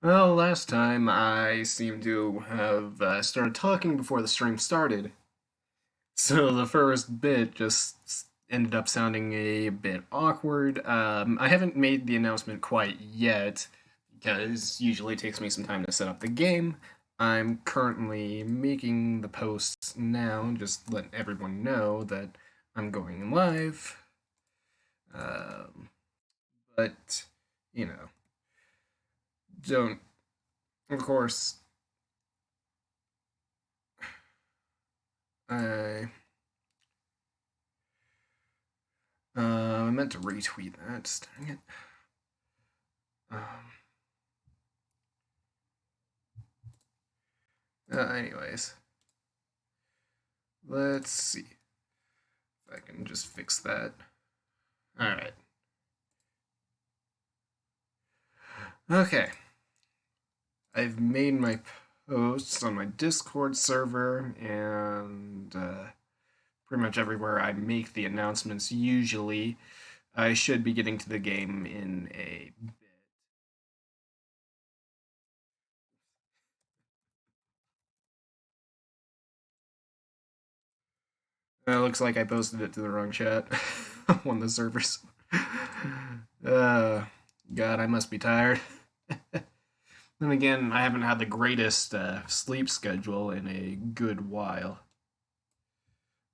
Well, last time I seem to have started talking before the stream started, so the first bit just ended up sounding a bit awkward. I haven't made the announcement quite yet because usually it takes me some time to set up the game. I'm currently making the posts now, just letting everyone know that I'm going live. Um, but, you know, don't, of course, I I meant to retweet that. Dang it. Um, anyways, let's see if I can just fix that. All right. Okay. I've made my posts on my Discord server and pretty much everywhere I make the announcements. Usually, I should be getting to the game in a bit. Looks like I posted it to the wrong chat on the servers. Uh, God, I must be tired. Then again, I haven't had the greatest sleep schedule in a good while.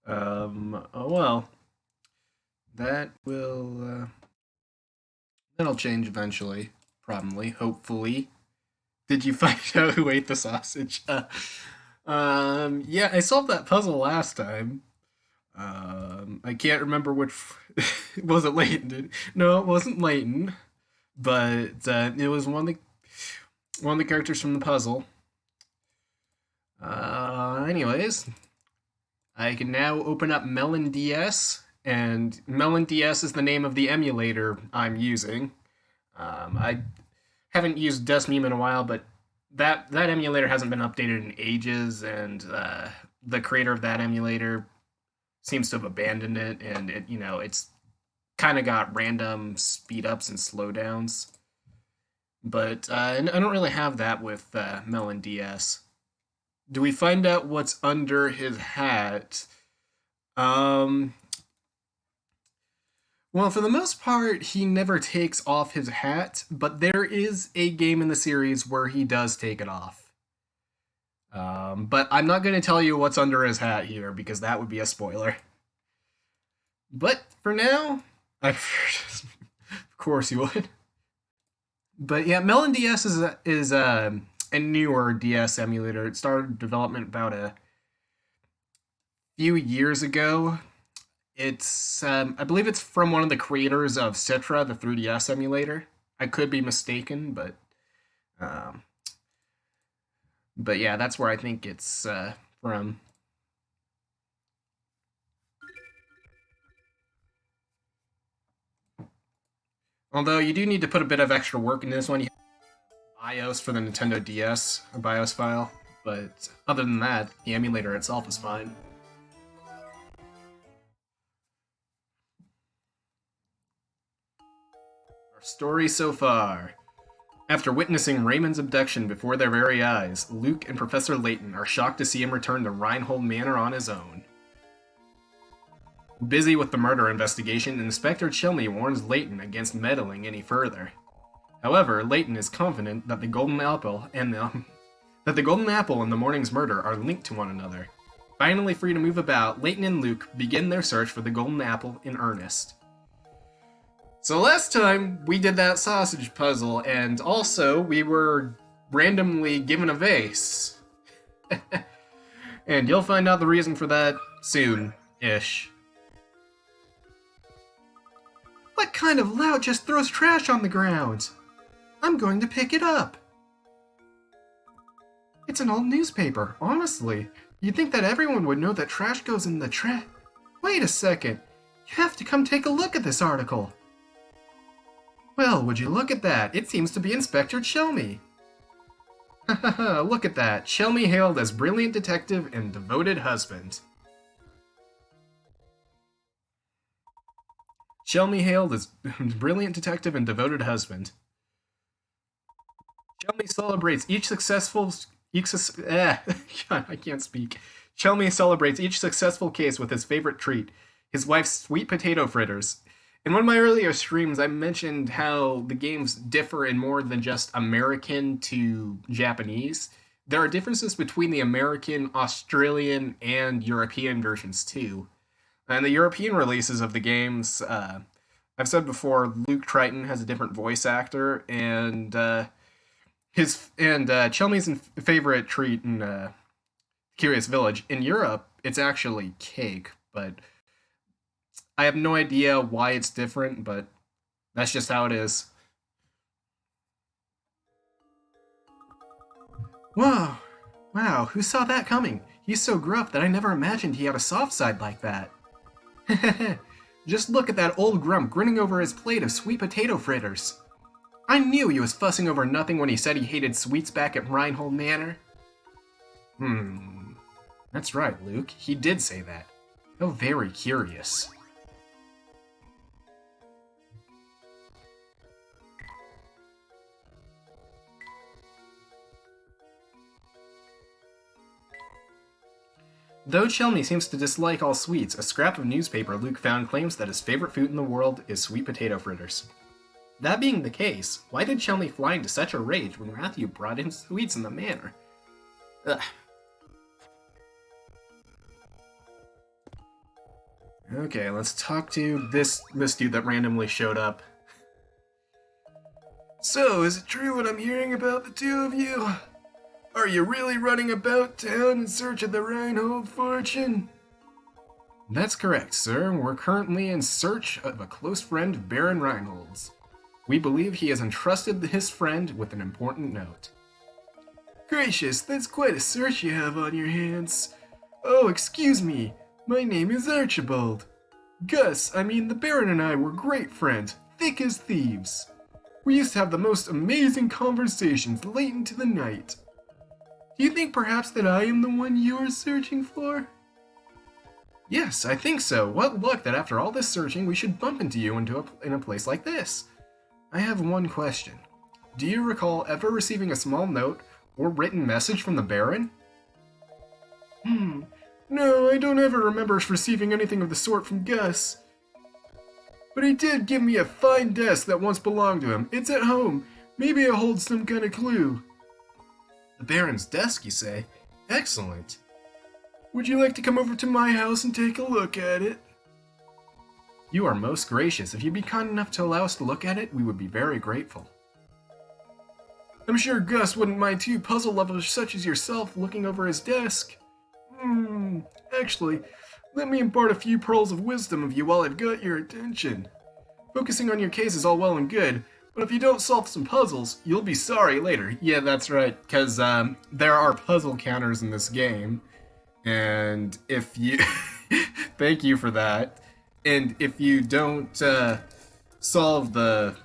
Oh well, that will that'll change eventually, probably, hopefully. Did you find out who ate the sausage? Yeah, I solved that puzzle last time. I can't remember which. Was it Layton? No, it wasn't Layton, but it was one of the characters from the puzzle. Anyways, I can now open up Melon DS, and Melon DS is the name of the emulator I'm using. I haven't used Dustmeme in a while, but that emulator hasn't been updated in ages, and the creator of that emulator seems to have abandoned it, and it's kind of got random speed ups and slowdowns. But I don't really have that with Melon DS. Do we find out what's under his hat? Um, well, for the most part, he never takes off his hat, but there is a game in the series where he does take it off. But I'm not going to tell you what's under his hat here because that would be a spoiler. But for now, of course you would. But yeah, Melon DS is a newer DS emulator. It started development about a few years ago. It's I believe it's from one of the creators of Citra, the 3DS emulator. I could be mistaken, um, but yeah, that's where I think it's from. Although you do need to put a bit of extra work into this one. You have BIOS for the Nintendo DS, a BIOS file, but other than that, the emulator itself is fine. Our story so far. After witnessing Raymond's abduction before their very eyes, Luke and Professor Layton are shocked to see him return to Reinhold Manor on his own. Busy with the murder investigation, Inspector Chilney warns Layton against meddling any further. However, Layton is confident that the Golden Apple and the morning's murder are linked to one another. Finally free to move about, Layton and Luke begin their search for the Golden Apple in earnest. So last time we did that sausage puzzle, and also we were randomly given a vase. And you'll find out the reason for that soon-ish. What kind of lout just throws trash on the ground? I'm going to pick it up. It's an old newspaper, honestly. You'd think that everyone would know that trash goes in the trash. Wait a second. You have to come take a look at this article. Well, would you look at that? It seems to be Inspector Chelmy. Look at that. Chelmy hailed as brilliant detective and devoted husband. Chelmy hailed as brilliant detective and devoted husband. Chelmy celebrates each successful God, I can't speak. Chelmy celebrates each successful case with his favorite treat, his wife's sweet potato fritters. In one of my earlier streams, I mentioned how the games differ in more than just American to Japanese. There are differences between the American, Australian, and European versions too. And the European releases of the games, I've said before, Luke Triton has a different voice actor, and Chelmy's favorite treat in Curious Village. In Europe, it's actually cake, but I have no idea why it's different, but that's just how it is. Whoa! Wow, who saw that coming? He's so gruff that I never imagined he had a soft side like that. Just look at that old grump grinning over his plate of sweet potato fritters. I knew he was fussing over nothing when he said he hated sweets back at Reinhold Manor. That's right, Luke. He did say that. How very curious. Though Chelmy seems to dislike all sweets, a scrap of newspaper Luke found claims that his favorite food in the world is sweet potato fritters. That being the case, why did Chelmy fly into such a rage when Matthew brought in sweets in the manor? Ugh. Okay, let's talk to this dude that randomly showed up. So, is it true what I'm hearing about the two of you? Are you really running about town in search of the Reinhold fortune? That's correct, sir. We're currently in search of a close friend of Baron Reinhold's. We believe he has entrusted his friend with an important note. Gracious, that's quite a search you have on your hands. Oh, excuse me. My name is Archibald. The Baron and I were great friends, thick as thieves. We used to have the most amazing conversations late into the night. Do you think perhaps that I am the one you are searching for? Yes, I think so. What luck that after all this searching we should bump into you in a place like this. I have one question. Do you recall ever receiving a small note or written message from the Baron? No, I don't ever remember receiving anything of the sort from Gus. But he did give me a fine desk that once belonged to him. It's at home. Maybe it holds some kind of clue. The Baron's desk, you say? Excellent. Would you like to come over to my house and take a look at it? You are most gracious. If you'd be kind enough to allow us to look at it, we would be very grateful. I'm sure Gus wouldn't mind two puzzle lovers such as yourself looking over his desk. Actually, let me impart a few pearls of wisdom of you while I've got your attention. Focusing on your case is all well and good, but if you don't solve some puzzles, you'll be sorry later. Yeah, that's right, because there are puzzle counters in this game, and if you... Thank you for that. And if you don't solve enough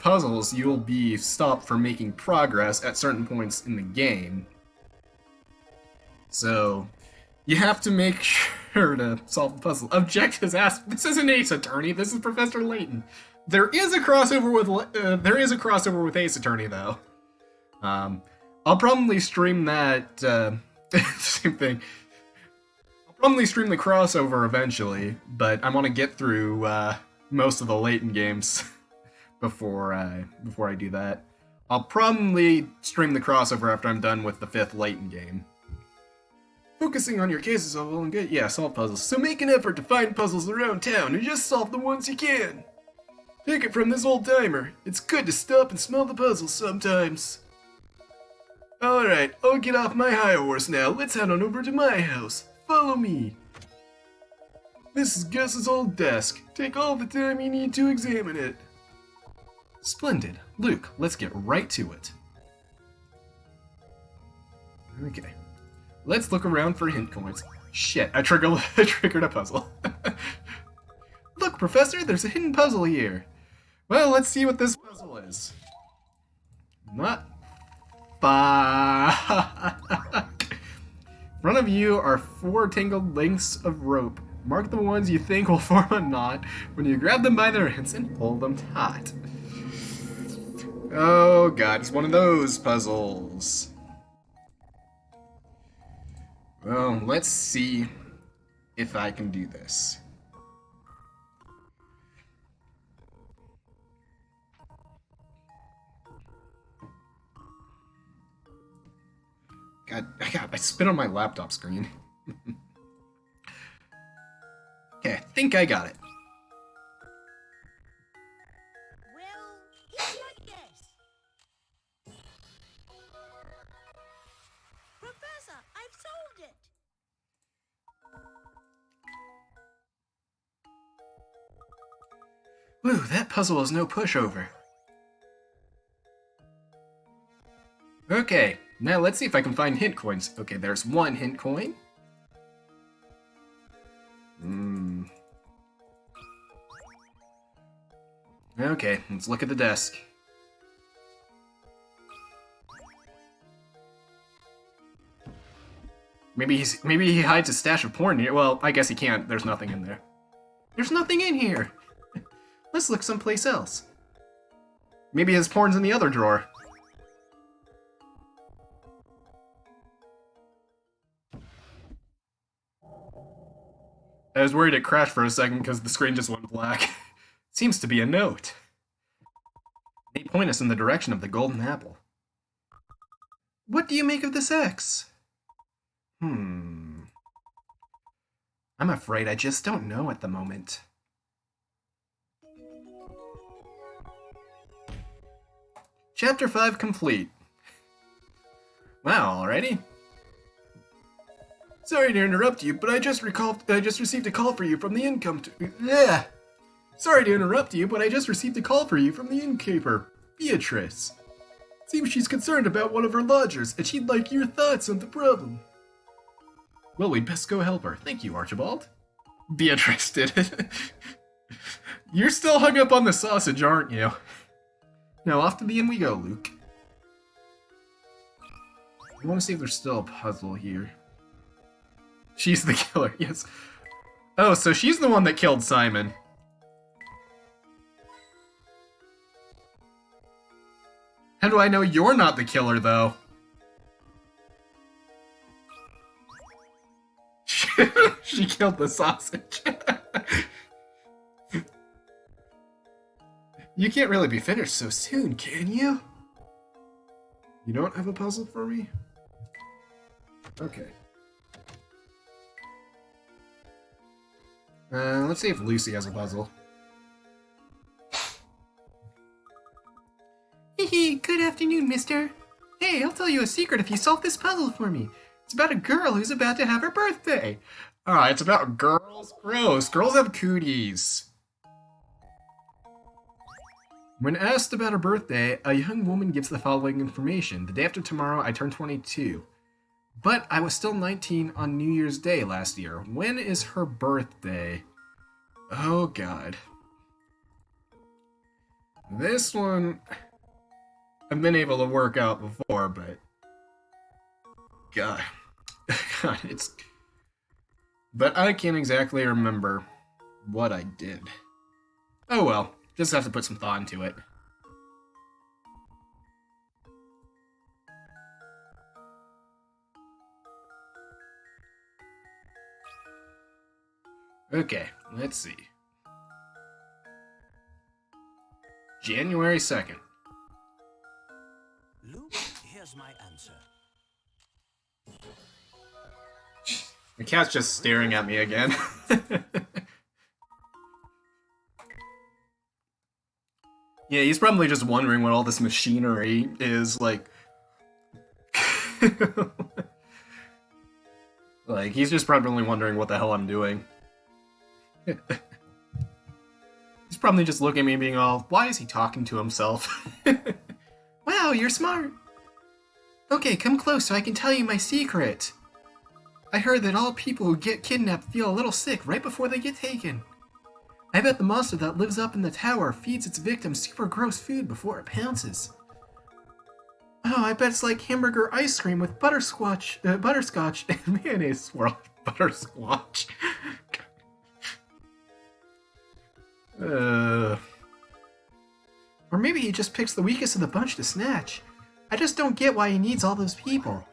puzzles, you'll be stopped from making progress at certain points in the game. So, you have to make sure to solve the puzzle. Objectives asked. This isn't Ace Attorney. This is Professor Layton. There is a crossover with Ace Attorney though. I'll probably stream that. Same thing. I'll probably stream the crossover eventually, but I want to get through most of the Layton games before I do that. I'll probably stream the crossover after I'm done with the 5th Layton game. Focusing on your cases all well and good. Yeah, solve puzzles. So make an effort to find puzzles around town and just solve the ones you can. Take it from this old timer. It's good to stop and smell the puzzles sometimes. Alright, I'll get off my high horse now. Let's head on over to my house. Follow me. This is Gus's old desk. Take all the time you need to examine it. Splendid. Luke, let's get right to it. Okay. Let's look around for hint coins. Shit, I triggered a puzzle. Look, Professor, there's a hidden puzzle here. Well, let's see what this puzzle is. Not fuck. In front of you are 4 tangled lengths of rope. Mark the ones you think will form a knot when you grab them by their ends and pull them taut. Oh god, it's one of those puzzles. Well, let's see if I can do this. God, I spit on my laptop screen. Okay, I think I got it. Well, here's your guess. Professor, I've solved it. Woo, that puzzle is no pushover. Okay, now let's see if I can find hint coins. Okay, there's one hint coin. Okay, let's look at the desk. Maybe he hides a stash of porn here. Well, I guess he can't. There's nothing in there. There's nothing in here. Let's look someplace else. Maybe his porn's in the other drawer. I was worried it crashed for a second because the screen just went black. Seems to be a note. They point us in the direction of the golden apple. What do you make of this X? I'm afraid I just don't know at the moment. Chapter 5 complete. Wow, already? Sorry to interrupt you, but I just received a call for you from the Sorry to interrupt you, but I just received a call for you from the innkeeper, Beatrice. Seems she's concerned about one of her lodgers, and she'd like your thoughts on the problem. Well, we'd best go help her. Thank you, Archibald. Beatrice did it. You're still hung up on the sausage, aren't you? Now off to the inn we go, Luke. I want to see if there's still a puzzle here. She's the killer, yes. Oh, so she's the one that killed Simon. How do I know you're not the killer, though? She killed the sausage. You can't really be finished so soon, can you? You don't have a puzzle for me? Okay. Let's see if Lucy has a puzzle. Hee good afternoon, mister. Hey, I'll tell you a secret if you solve this puzzle for me. It's about a girl who's about to have her birthday. Ah, it's about girls? Gross. Girls have cooties. When asked about her birthday, a young woman gives the following information. The day after tomorrow, I turn 22. But I was still 19 on New Year's Day last year. When is her birthday? Oh, God. This one I've been able to work out before, but God, it's... But I can't exactly remember what I did. Oh well, just have to put some thought into it. Okay, let's see. January 2nd. Luke, here's my answer. The cat's just staring at me again. Yeah, he's probably just wondering what all this machinery is, like... Like, he's just probably wondering what the hell I'm doing. He's probably just looking at me being all, why is he talking to himself? Wow, you're smart. Okay, come close so I can tell you my secret. I heard that all people who get kidnapped feel a little sick right before they get taken. I bet the monster that lives up in the tower feeds its victims super gross food before it pounces. Oh, I bet it's like hamburger ice cream with butterscotch and mayonnaise swirl. Butterscotch. Or maybe he just picks the weakest of the bunch to snatch. I just don't get why he needs all those people.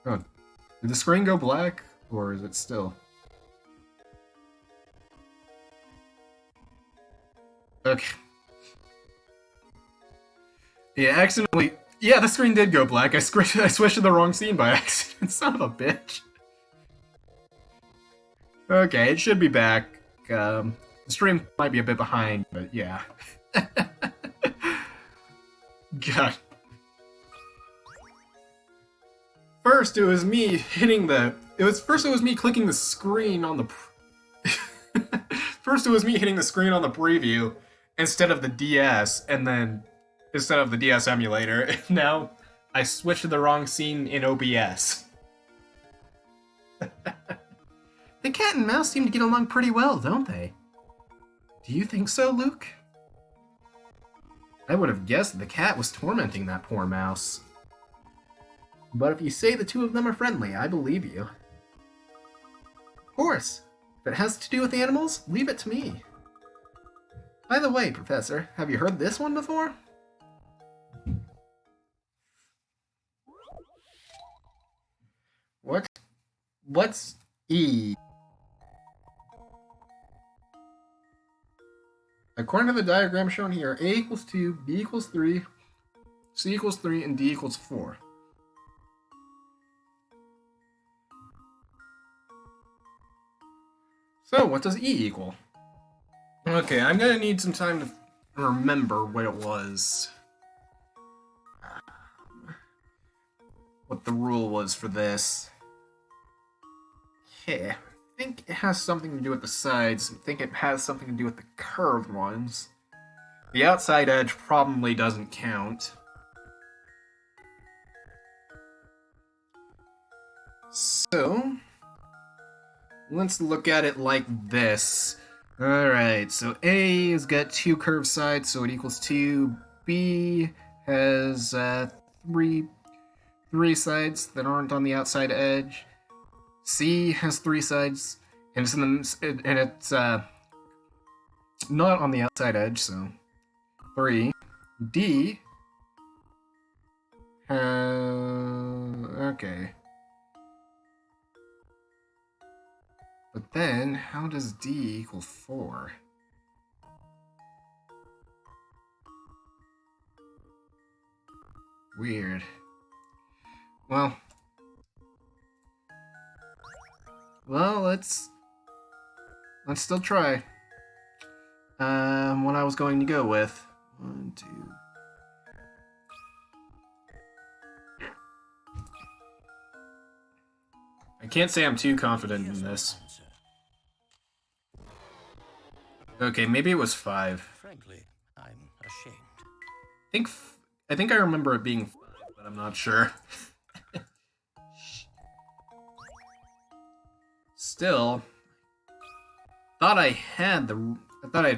Oh, did the screen go black? Or is it still? Okay. Yeah, accidentally... Yeah, the screen did go black. I switched to the wrong scene by accident. Son of a bitch. Okay, it should be back. The stream might be a bit behind, but yeah. God. First, it was me hitting the... First, it was me clicking the screen on the... First, it was me hitting the screen on the preview instead of the DS, and then... Instead of the DS emulator. Now, I switched to the wrong scene in OBS. The cat and mouse seem to get along pretty well, don't they? Do you think so, Luke? I would have guessed the cat was tormenting that poor mouse. But if you say the two of them are friendly, I believe you. Of course. If it has to do with animals, leave it to me. By the way, Professor, have you heard this one before? What's E? According to the diagram shown here, A equals 2, B equals 3, C equals 3, and D equals 4. So, what does E equal? Okay, I'm gonna need some time to remember what it was. What the rule was for this. Okay, I think it has something to do with the sides. I think it has something to do with the curved ones. The outside edge probably doesn't count. So, let's look at it like this. Alright, so A has got 2 curved sides, so it equals 2. B has 3 sides that aren't on the outside edge. C has 3 sides, and it's not on the outside edge, so 3. D okay. But then, how does D equal 4? Weird. Well, let's still try. What I was going to go with. 1, 2. I can't say I'm too confident in this. Okay, maybe it was 5. Frankly, I'm ashamed. I think I remember it being 5, but I'm not sure. Still, thought I had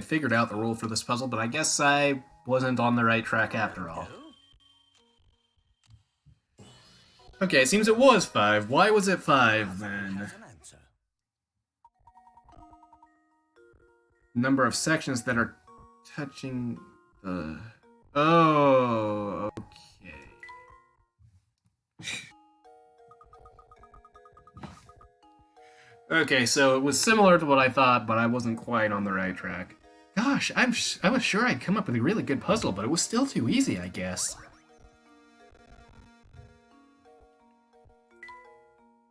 figured out the rule for this puzzle, but I guess I wasn't on the right track after all. Okay, it seems it was 5. Why was it 5 then? Number of sections that are touching the... Oh, okay. Okay, so it was similar to what I thought, but I wasn't quite on the right track. Gosh, I was sure I'd come up with a really good puzzle, but it was still too easy, I guess.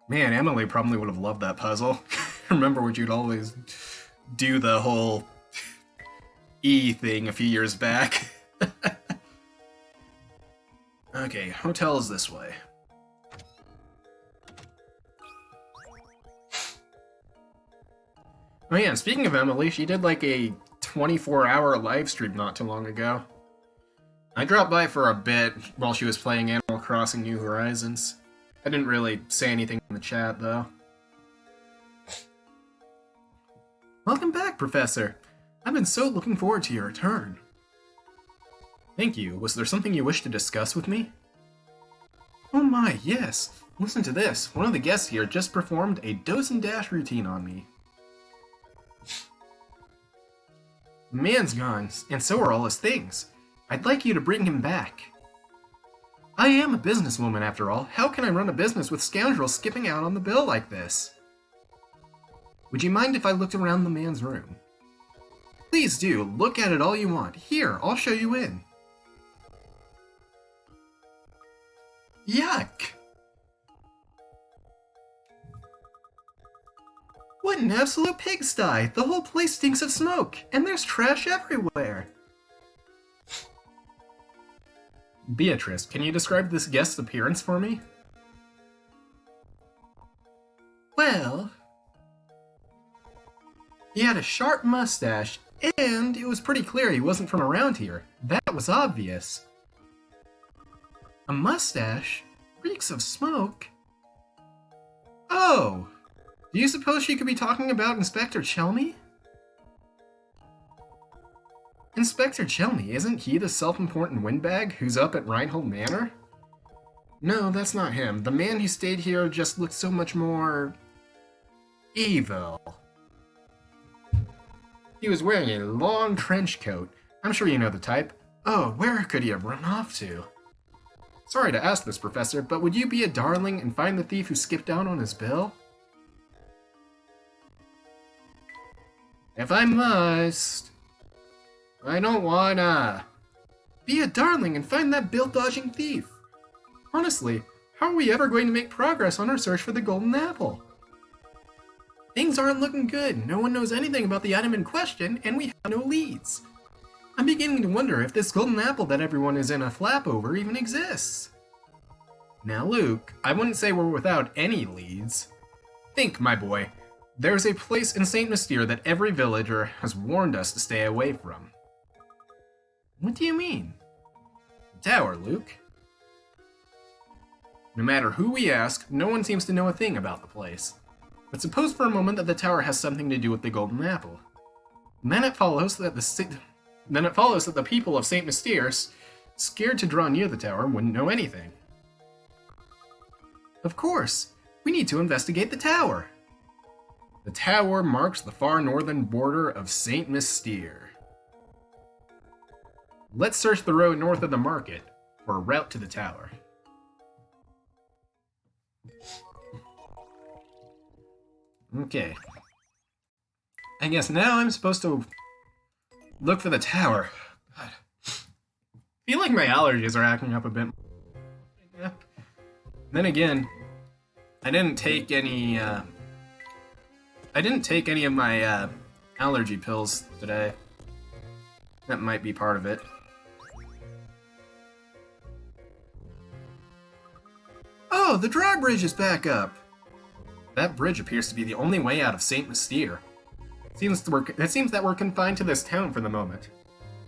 Man, Emily probably would have loved that puzzle. Remember when you'd always do the whole E thing a few years back. Okay, hotel is this way. Oh yeah, and speaking of Emily, she did like a 24-hour live stream not too long ago. I dropped by for a bit while she was playing Animal Crossing New Horizons. I didn't really say anything in the chat, though. Welcome back, Professor. I've been so looking forward to your return. Thank you. Was there something you wish to discuss with me? Oh my, yes. Listen to this. One of the guests here just performed a dose and dash routine on me. The man's gone, and so are all his things. I'd like you to bring him back. I am a businesswoman, after all. How can I run a business with scoundrels skipping out on the bill like this? Would you mind if I looked around the man's room? Please do. Look at it all you want. Here, I'll show you in. Yuck! What an absolute pigsty! The whole place stinks of smoke, and there's trash everywhere! Beatrice, can you describe this guest's appearance for me? Well... he had a sharp mustache, and it was pretty clear he wasn't from around here. That was obvious. A mustache? Reeks of smoke? Oh! Do you suppose she could be talking about Inspector Chelmy? Inspector Chelmy, isn't he the self-important windbag who's up at Reinhold Manor? No, that's not him. The man who stayed here just looked so much more... evil. He was wearing a long trench coat. I'm sure you know the type. Oh, where could he have run off to? Sorry to ask this, Professor, but would you be a darling and find the thief who skipped down on his bill? If I must... I don't wanna... Be a darling and find that bill-dodging thief. Honestly, how are we ever going to make progress on our search for the golden apple? Things aren't looking good. No one knows anything about the item in question, and we have no leads. I'm beginning to wonder if this golden apple that everyone is in a flap over even exists. Now, Luke, I wouldn't say we're without any leads. Think, my boy. There's a place in St. Mystere that every villager has warned us to stay away from. What do you mean? The tower, Luke. No matter who we ask, no one seems to know a thing about the place. But suppose for a moment that the tower has something to do with the golden apple. Then it follows that the people of St. Mystere, scared to draw near the tower, wouldn't know anything. Of course, we need to investigate the tower. The tower marks the far northern border of St. Mystere. Let's search the road north of the market for a route to the tower. Okay. I guess now I'm supposed to look for the tower. God. I feel like my allergies are acting up a bit. Yeah. Then again, I didn't take any of my allergy pills today. That might be part of it. Oh, the drawbridge is back up! That bridge appears to be the only way out of St. Mystere. It seems that we're confined to this town for the moment.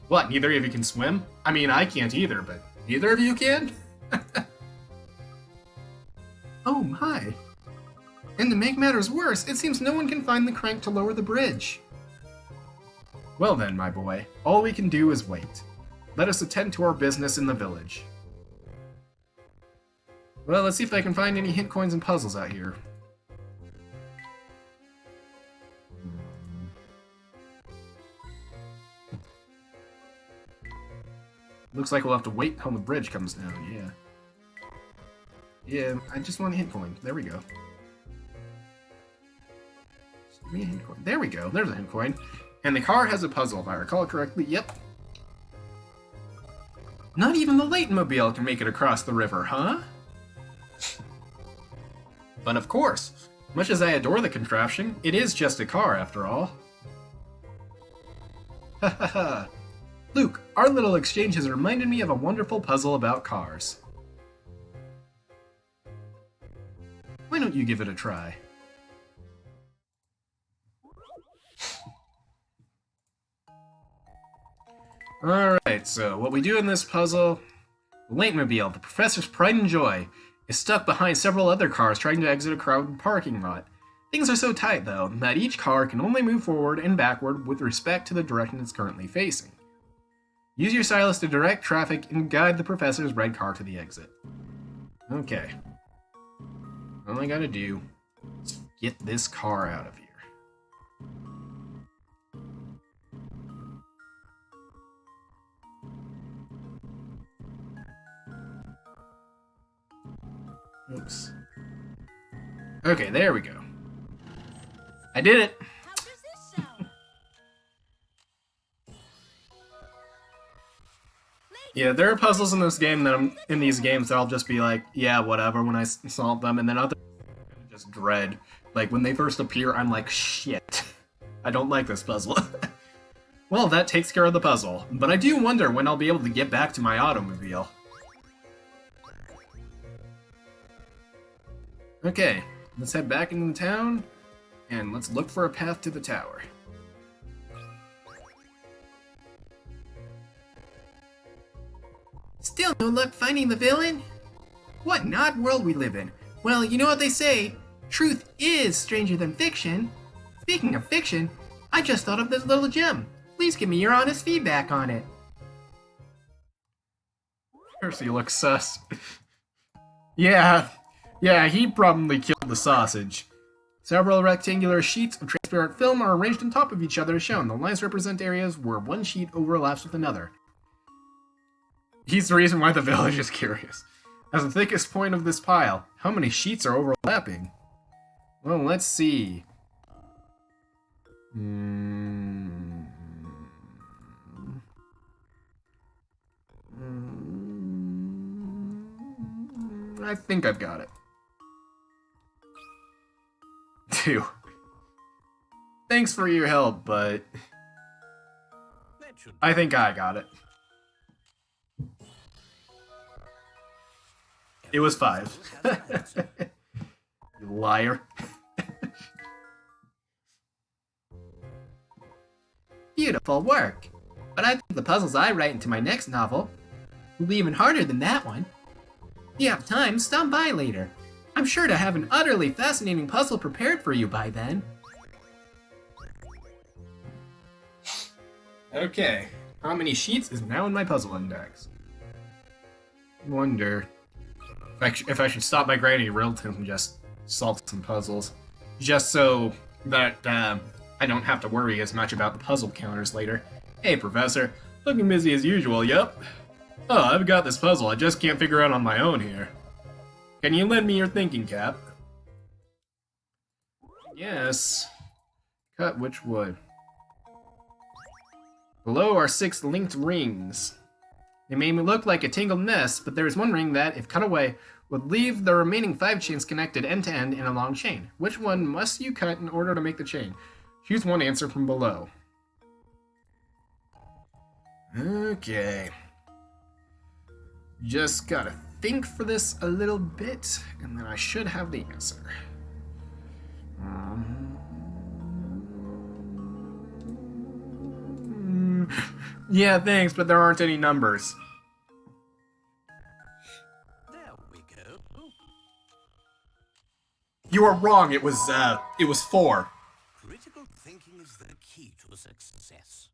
What, neither of you can swim? I mean, I can't either, but neither of you can? Oh my. And to make matters worse, it seems no one can find the crank to lower the bridge. Well then, my boy, all we can do is wait. Let us attend to our business in the village. Well, let's see if I can find any hint coins and puzzles out here. Looks like we'll have to wait until the bridge comes down, yeah. Yeah, I just want a hint coin. There we go. Just give me a hint coin. There we go, there's a hint coin. And the car has a puzzle, if I recall correctly. Yep. Not even the Layton mobile can make it across the river, huh? But of course, much as I adore the contraption, it is just a car after all. Ha ha ha. Luke, our little exchange has reminded me of a wonderful puzzle about cars. Why don't you give it a try? Alright, so what we do in this puzzle, the Layton-mobile, the professor's pride and joy, is stuck behind several other cars trying to exit a crowded parking lot. Things are so tight, though, that each car can only move forward and backward with respect to the direction it's currently facing. Use your stylus to direct traffic and guide the professor's red car to the exit. Okay. All I gotta do is get this car out of here. Oops. Okay, there we go. I did it! How does this sound? Yeah, there are puzzles in this game that in these games that I'll just be like, yeah, whatever, when I solve them, and then others just dread. Like, when they first appear, I'm like, shit. I don't like this puzzle. Well, that takes care of the puzzle, but I do wonder when I'll be able to get back to my automobile. Okay, let's head back into the town, and let's look for a path to the tower. Still no luck finding the villain? What an odd world we live in. Well, you know what they say, truth is stranger than fiction. Speaking of fiction, I just thought of this little gem. Please give me your honest feedback on it. Percy looks sus. Yeah, he probably killed the sausage. Several rectangular sheets of transparent film are arranged on top of each other as shown. The lines represent areas where one sheet overlaps with another. He's the reason why the village is curious. As the thickest point of this pile, how many sheets are overlapping? Well, let's see. I think I've got it. 2. Thanks for your help, but I think I got it. It was 5. You liar. Beautiful work. But I think the puzzles I write into my next novel will be even harder than that one. If you have time, stop by later. I'm sure to have an utterly fascinating puzzle prepared for you by then. Okay, how many sheets is now in my puzzle index? Wonder if I should stop by Granny Rilton and just solve some puzzles, just so that I don't have to worry as much about the puzzle counters later. Hey, Professor, looking busy as usual, yup. Oh, I've got this puzzle I just can't figure out on my own here. Can you lend me your thinking cap? Yes. Cut which wood? Below are 6 linked rings. They may look like a tangled mess, but there is one ring that, if cut away, would leave the remaining 5 chains connected end to end in a long chain. Which one must you cut in order to make the chain? Choose one answer from below. Okay. Just gotta think for this a little bit, and then I should have the answer. Yeah, thanks, but there aren't any numbers. There we go. You are wrong. It was 4. Critical thinking is the key to success.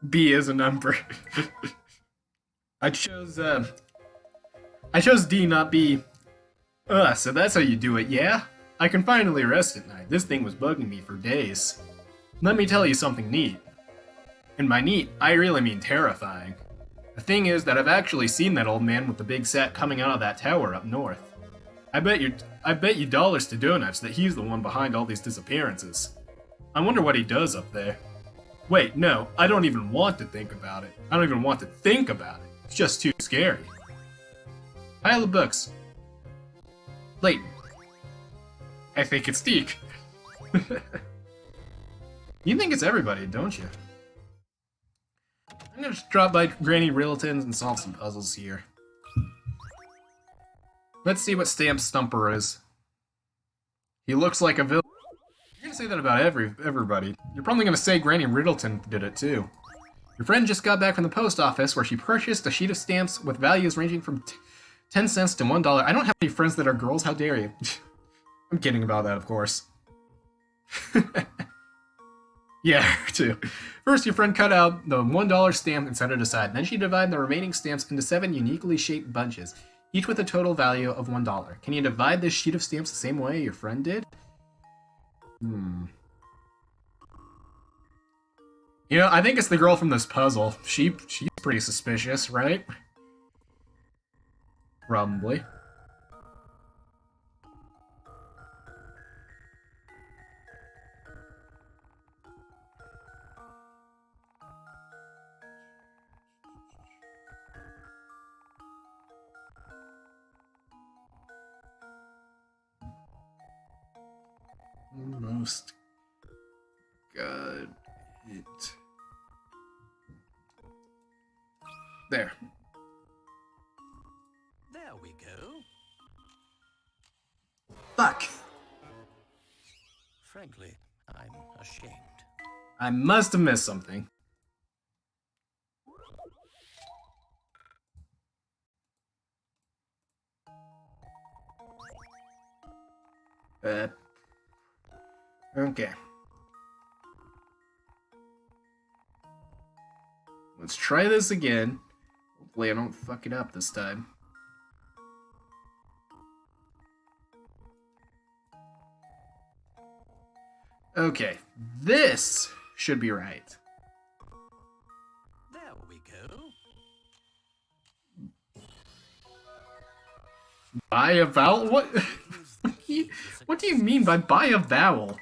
B is a number. I chose D, not B. So that's how you do it, yeah? I can finally rest at night. This thing was bugging me for days. Let me tell you something neat. And by neat, I really mean terrifying. The thing is that I've actually seen that old man with the big set coming out of that tower up north. I bet you dollars to donuts that he's the one behind all these disappearances. I wonder what he does up there. Wait, no, I don't even want to think about it. I don't even want to think about it. It's just too scary. Pile of books. Layton. I think it's Deke. You think it's everybody, don't you? I'm gonna just drop by Granny Riddleton's and solve some puzzles here. Let's see what Stamp Stumper is. He looks like a villain. You're gonna say that about everybody. You're probably gonna say Granny Riddleton did it too. Your friend just got back from the post office where she purchased a sheet of stamps with values ranging from 10 cents to $1. I don't have any friends that are girls, how dare you? I'm kidding about that, of course. Yeah, her too. First, your friend cut out the $1 stamp and set it aside. Then she divided the remaining stamps into 7 uniquely shaped bunches, each with a total value of $1. Can you divide this sheet of stamps the same way your friend did? You know, I think it's the girl from this puzzle. She's pretty suspicious, right? Probably. Almost got it. There. There we go. Fuck! Frankly, I'm ashamed. I must have missed something. Okay. Let's try this again. Hopefully I don't fuck it up this time. Okay, this should be right. There we go. Buy a vowel? What? What do you mean by buy a vowel?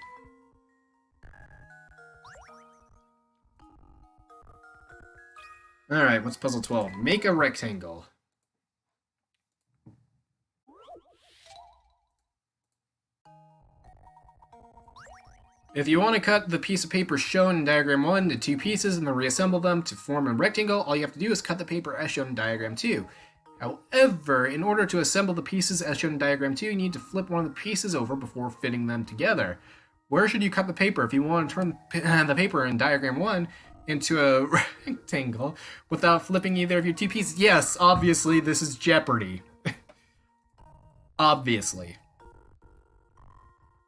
Alright, what's puzzle 12? Make a rectangle. If you want to cut the piece of paper shown in diagram 1 into 2 pieces and then reassemble them to form a rectangle, all you have to do is cut the paper as shown in diagram 2. However, in order to assemble the pieces as shown in diagram 2, you need to flip one of the pieces over before fitting them together. Where should you cut the paper if you want to turn the paper in diagram 1 into a rectangle without flipping either of your 2 pieces? Yes, obviously this is Jeopardy. Obviously.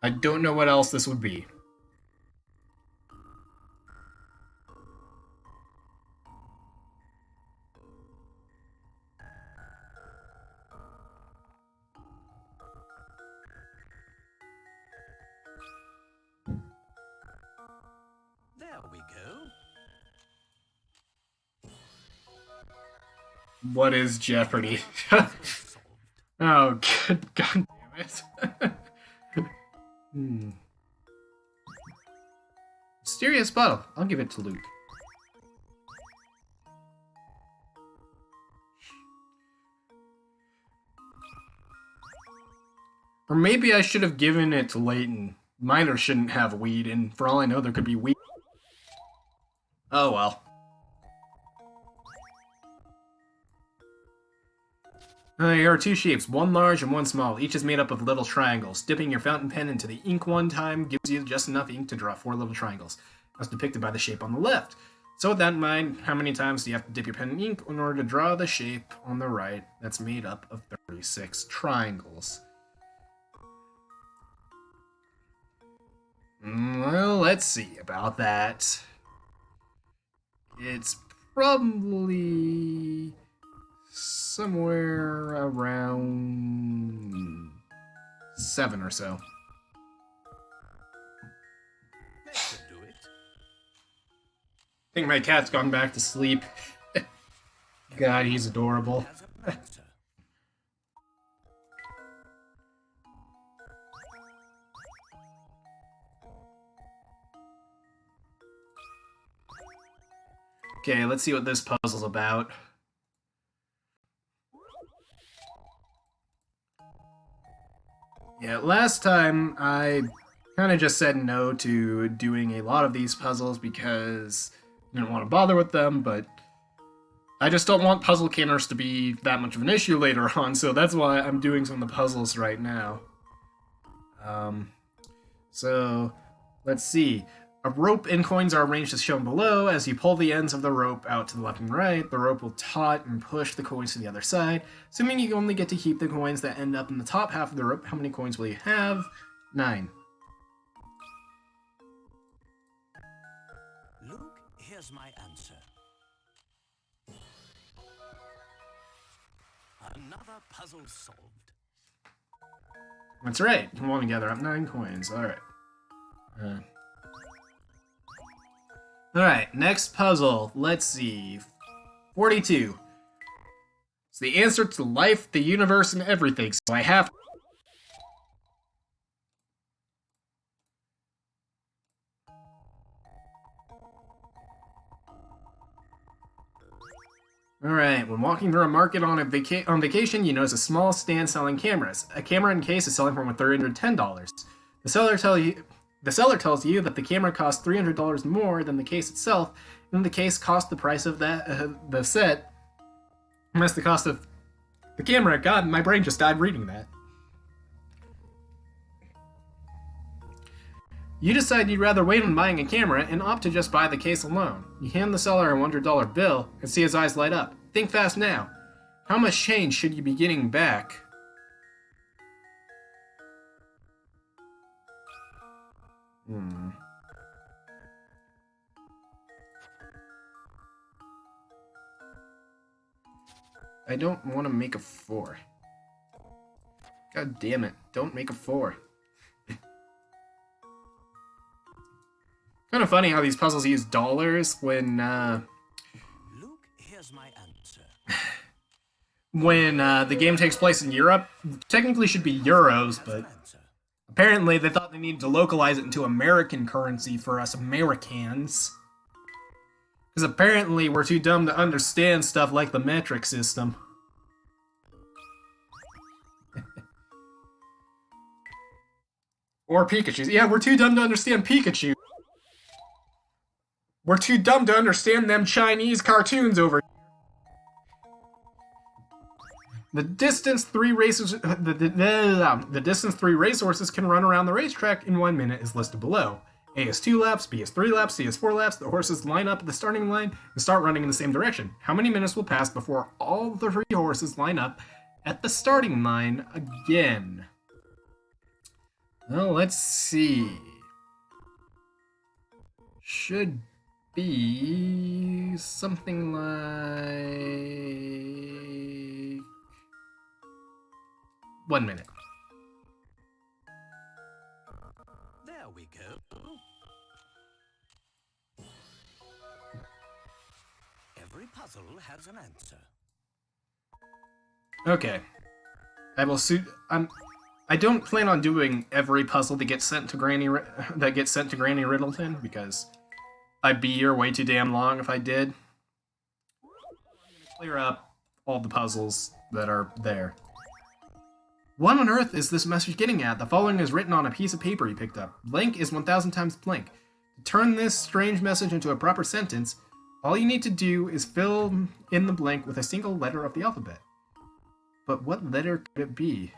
I don't know what else this would be. There we go. What is Jeopardy? Puzzle solved. Oh, god damn it. Mysterious bottle. I'll give it to Luke. Or maybe I should have given it to Layton. Minors shouldn't have weed, and for all I know, there could be weed. Oh well. Here are 2 shapes, one large and one small. Each is made up of little triangles. Dipping your fountain pen into the ink one time gives you just enough ink to draw 4 little triangles, as depicted by the shape on the left. So with that in mind, how many times do you have to dip your pen in ink in order to draw the shape on the right that's made up of 36 triangles? Well, let's see about that. It's probably somewhere around 7 or so. That should do it. I think my cat's gone back to sleep. God, he's adorable. Has an answer. Okay, let's see what this puzzle's about. Yeah, last time I kind of just said no to doing a lot of these puzzles because I didn't want to bother with them, but I just don't want puzzle counters to be that much of an issue later on, so that's why I'm doing some of the puzzles right now. So, let's see. A rope and coins are arranged as shown below. As you pull the ends of the rope out to the left and right, the rope will taut and push the coins to the other side. Assuming you only get to keep the coins that end up in the top half of the rope, how many coins will you have? 9. Luke, here's my answer. Another puzzle solved. That's right. Come on, gather up 9 coins. Alright. Alright, next puzzle. Let's see. 42. It's the answer to life, the universe, and everything, so I have... Alright, when walking through a market on vacation, you notice a small stand selling cameras. A camera in case is selling for $310. The seller tells you that the camera costs $300 more than the case itself, and the case cost the price of the set, minus the cost of the camera. God, my brain just died reading that. You decide you'd rather wait on buying a camera and opt to just buy the case alone. You hand the seller a $100 bill and see his eyes light up. Think fast now. How much change should you be getting back? I don't want to make a 4. God damn it, don't make a 4. Kind of funny how these puzzles use dollars when, Luke, here's my answer. when the game takes place in Europe. Technically should be euros, but apparently they thought they needed to localize it into American currency for us Americans. Because apparently we're too dumb to understand stuff like the metric system. Or Pikachu. Yeah, we're too dumb to understand Pikachu. We're too dumb to understand them Chinese cartoons over here. The distance 3 racehorses can run around the racetrack in 1 minute is listed below. A is 2 laps, B is 3 laps, C is 4 laps. The horses line up at the starting line and start running in the same direction. How many minutes will pass before all the 3 horses line up at the starting line again? Well, let's see. Should be something like 1 minute. There we go. Every puzzle has an answer. Okay. I don't plan on doing every puzzle that gets sent to Granny Riddleton because I'd be here way too damn long if I did. I'm gonna clear up all the puzzles that are there. What on earth is this message getting at? The following is written on a piece of paper he picked up. Blank is 1,000 times blank. To turn this strange message into a proper sentence, all you need to do is fill in the blank with a single letter of the alphabet. But what letter could it be?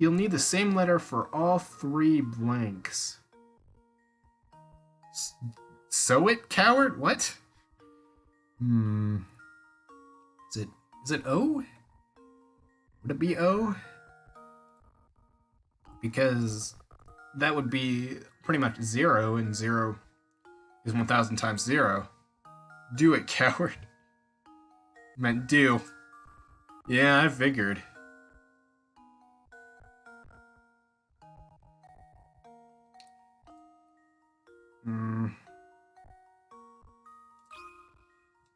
You'll need the same letter for all 3 blanks. Sew it, coward? What? Is it O? Would it be O? Because that would be pretty much 0, and 0 is 1,000 times 0. Do it, coward. Meant do. Yeah, I figured.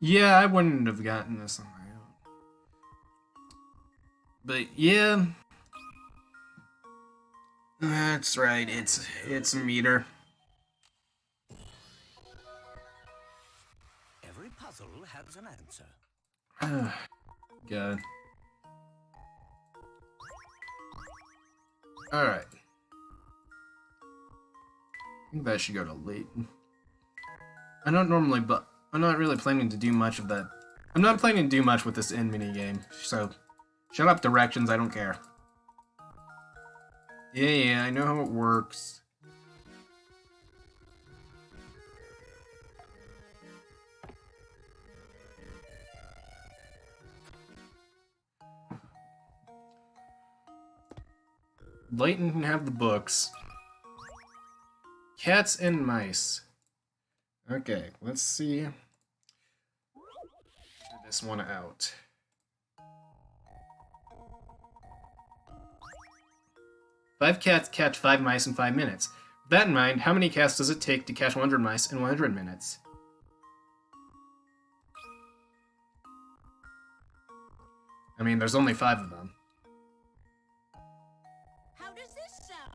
Yeah, I wouldn't have gotten this on my own. But yeah, that's right. It's a meter. Every puzzle has an answer. God. All right. I think that should go to Layton. I don't normally, but I'm not really planning to do much of that. I'm not planning to do much with this end minigame, so shut up, directions, I don't care. Yeah, I know how it works. Layton can have the books. Cats and mice. Okay, let's see. Figure this one out. Five cats catch 5 mice in 5 minutes. With that in mind, how many cats does it take to catch 100 mice in 100 minutes? I mean, there's only 5 of them. How does this sound?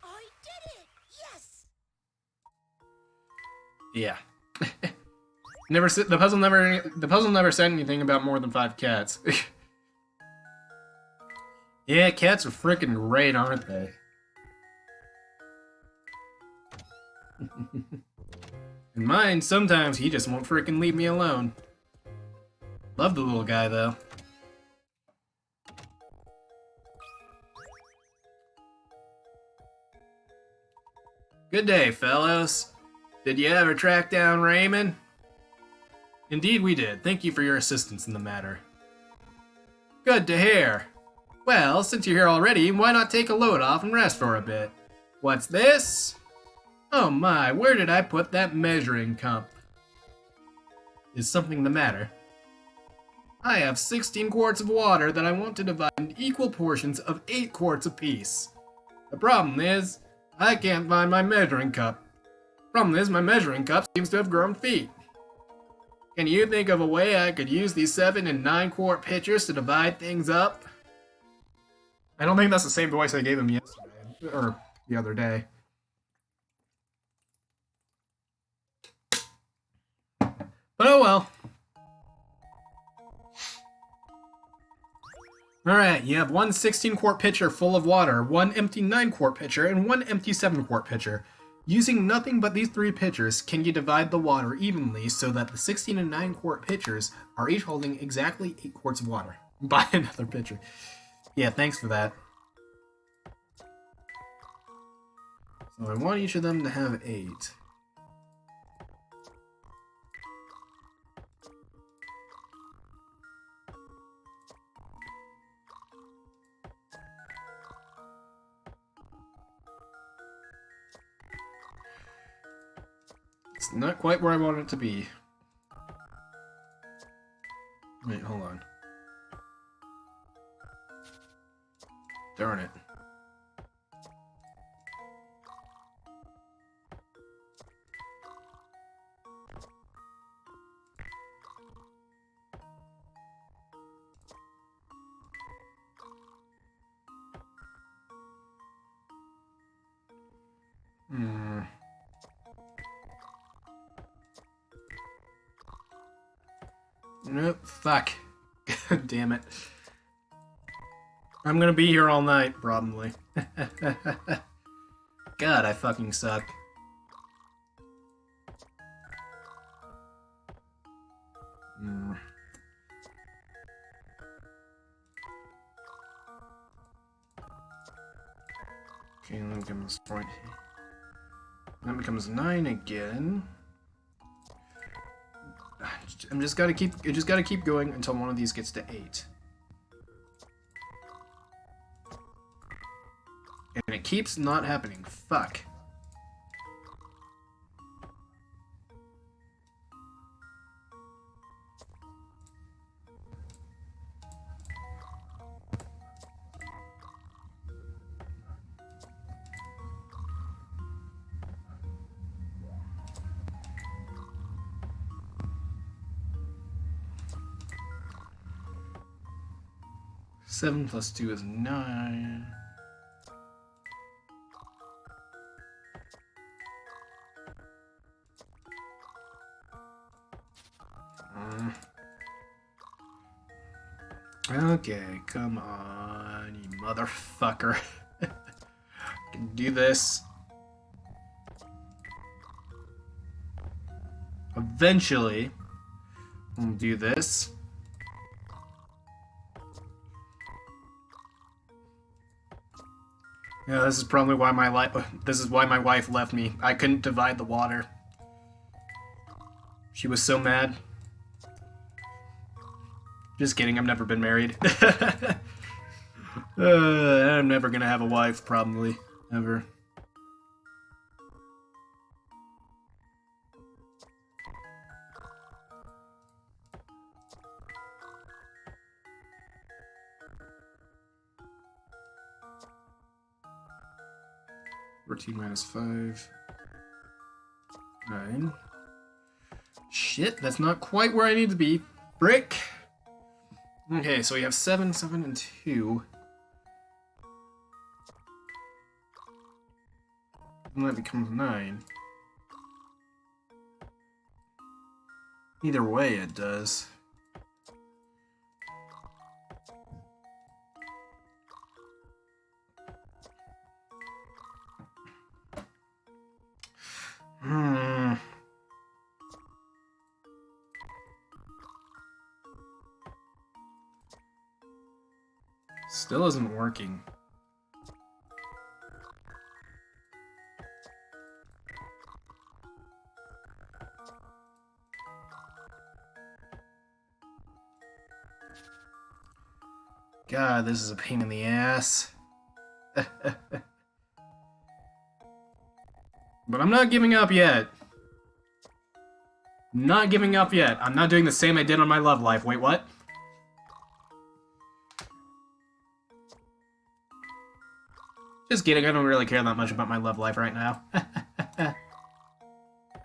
I did it! Yes! Yeah. The puzzle never said anything about more than 5 cats. Yeah, cats are freaking great, aren't they? And mine, sometimes he just won't freaking leave me alone. Love the little guy, though. Good day, fellows. Did you ever track down Raymond? Indeed we did. Thank you for your assistance in the matter. Good to hear. Well, since you're here already, why not take a load off and rest for a bit? What's this? Oh my, where did I put that measuring cup? Is something the matter? I have 16 quarts of water that I want to divide in equal portions of 8 quarts apiece. The problem is, I can't find my measuring cup. Problem is, my measuring cup seems to have grown feet. Can you think of a way I could use these 7 and 9 quart pitchers to divide things up? I don't think that's the same voice I gave him yesterday, or the other day. But oh well. Alright, you have one 16-quart pitcher full of water, one empty 9-quart pitcher, and one empty 7-quart pitcher. Using nothing but these 3 pitchers, can you divide the water evenly so that the 16 and 9-quart pitchers are each holding exactly 8 quarts of water? Buy another pitcher. Yeah, thanks for that. So I want each of them to have 8. It's not quite where I want it to be. Wait, hold on. Darn it. Nope, fuck. God damn it. I'm gonna be here all night, probably. God, I fucking suck. Okay, then becomes 40. That becomes 9 again. I just gotta keep going until one of these gets to 8. And it keeps not happening. Fuck. Seven plus 2 is 9. Okay, come on, you motherfucker. I can do this. Eventually, we'll do this. Yeah, this is probably why my wife left me. I couldn't divide the water. She was so mad. Just kidding, I've never been married. I'm never gonna have a wife, probably. Ever. -5. 9. Shit, that's not quite where I need to be. Brick! Okay, so we have 7, 7, and 2. And that becomes 9. Either way, it does. Still isn't working. God, this is a pain in the ass. But I'm not giving up yet. Not giving up yet. I'm not doing the same I did on my love life. Wait, what? Just kidding, I don't really care that much about my love life right now. So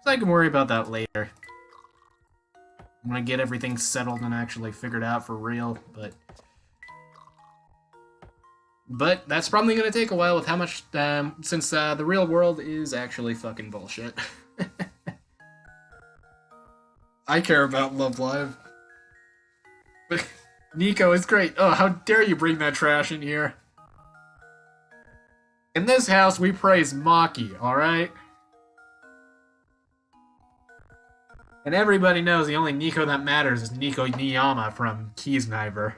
I can worry about that later. I'm gonna get everything settled and actually figured out for real, but that's probably gonna take a while with how much, since the real world is actually fucking bullshit. I care about Love Live. But Nico is great. Oh, how dare you bring that trash in here. In this house, we praise Maki, alright? And everybody knows the only Nico that matters is Nico Niyama from Kiesniver.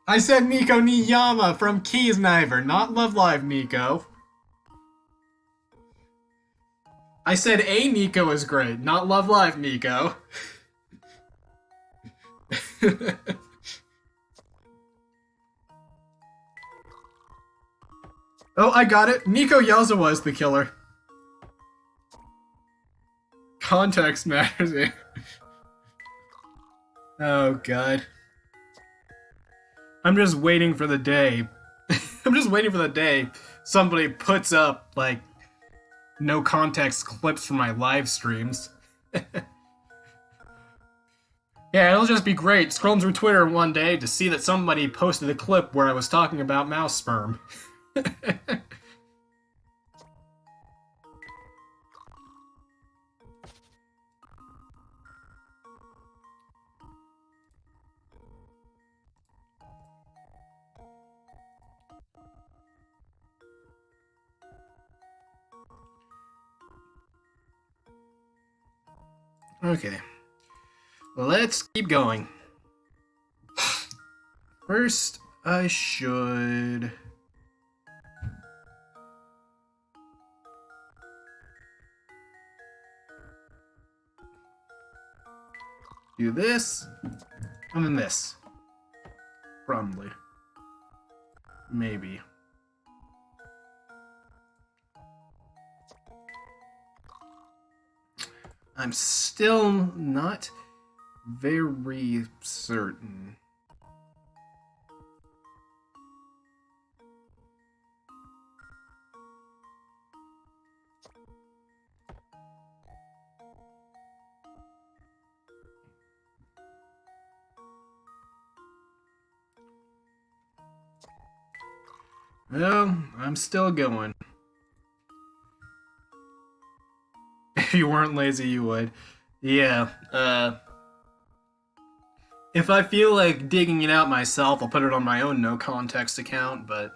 I said Nico Niyama from Kiesniver, not Love Live Nico. I said a Nico is great, not Love Live Nico. Oh, I got it. Nico Yazawa is the killer. Context matters. Oh, God. I'm just waiting for the day. I'm just waiting for the day somebody puts up, like, no context clips from my live streams. Yeah, it'll just be great. Scrolling through Twitter one day to see that somebody posted a clip where I was talking about mouse sperm. Okay. Let's keep going. First, I should... do this, and then this. Probably. Maybe. I'm still not very certain. Well, I'm still going. If you weren't lazy, you would. Yeah, if I feel like digging it out myself, I'll put it on my own no context account, but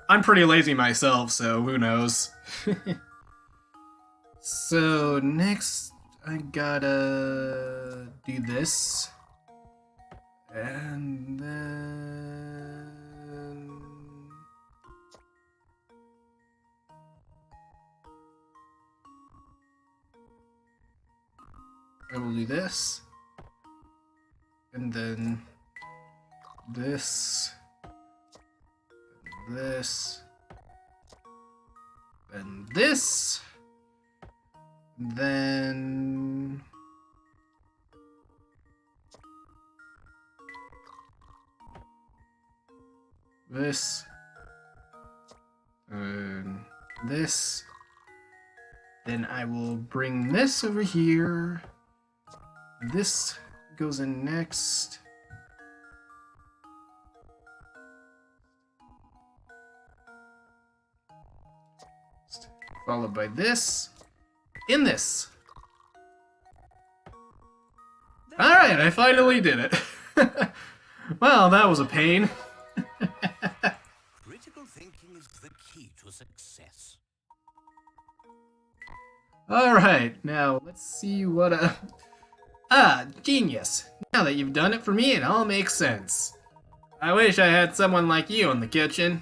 I'm pretty lazy myself, so who knows. So, next, I gotta do this. And then... I will do this. And then... this... this... and this... then... this... This. Then I will bring this over here. This goes in next. Followed by this. In this. Alright, I finally did it. Well, that was a pain. Critical thinking is the key to success. Alright, now let's see what genius. Now that you've done it for me, it all makes sense. I wish I had someone like you in the kitchen.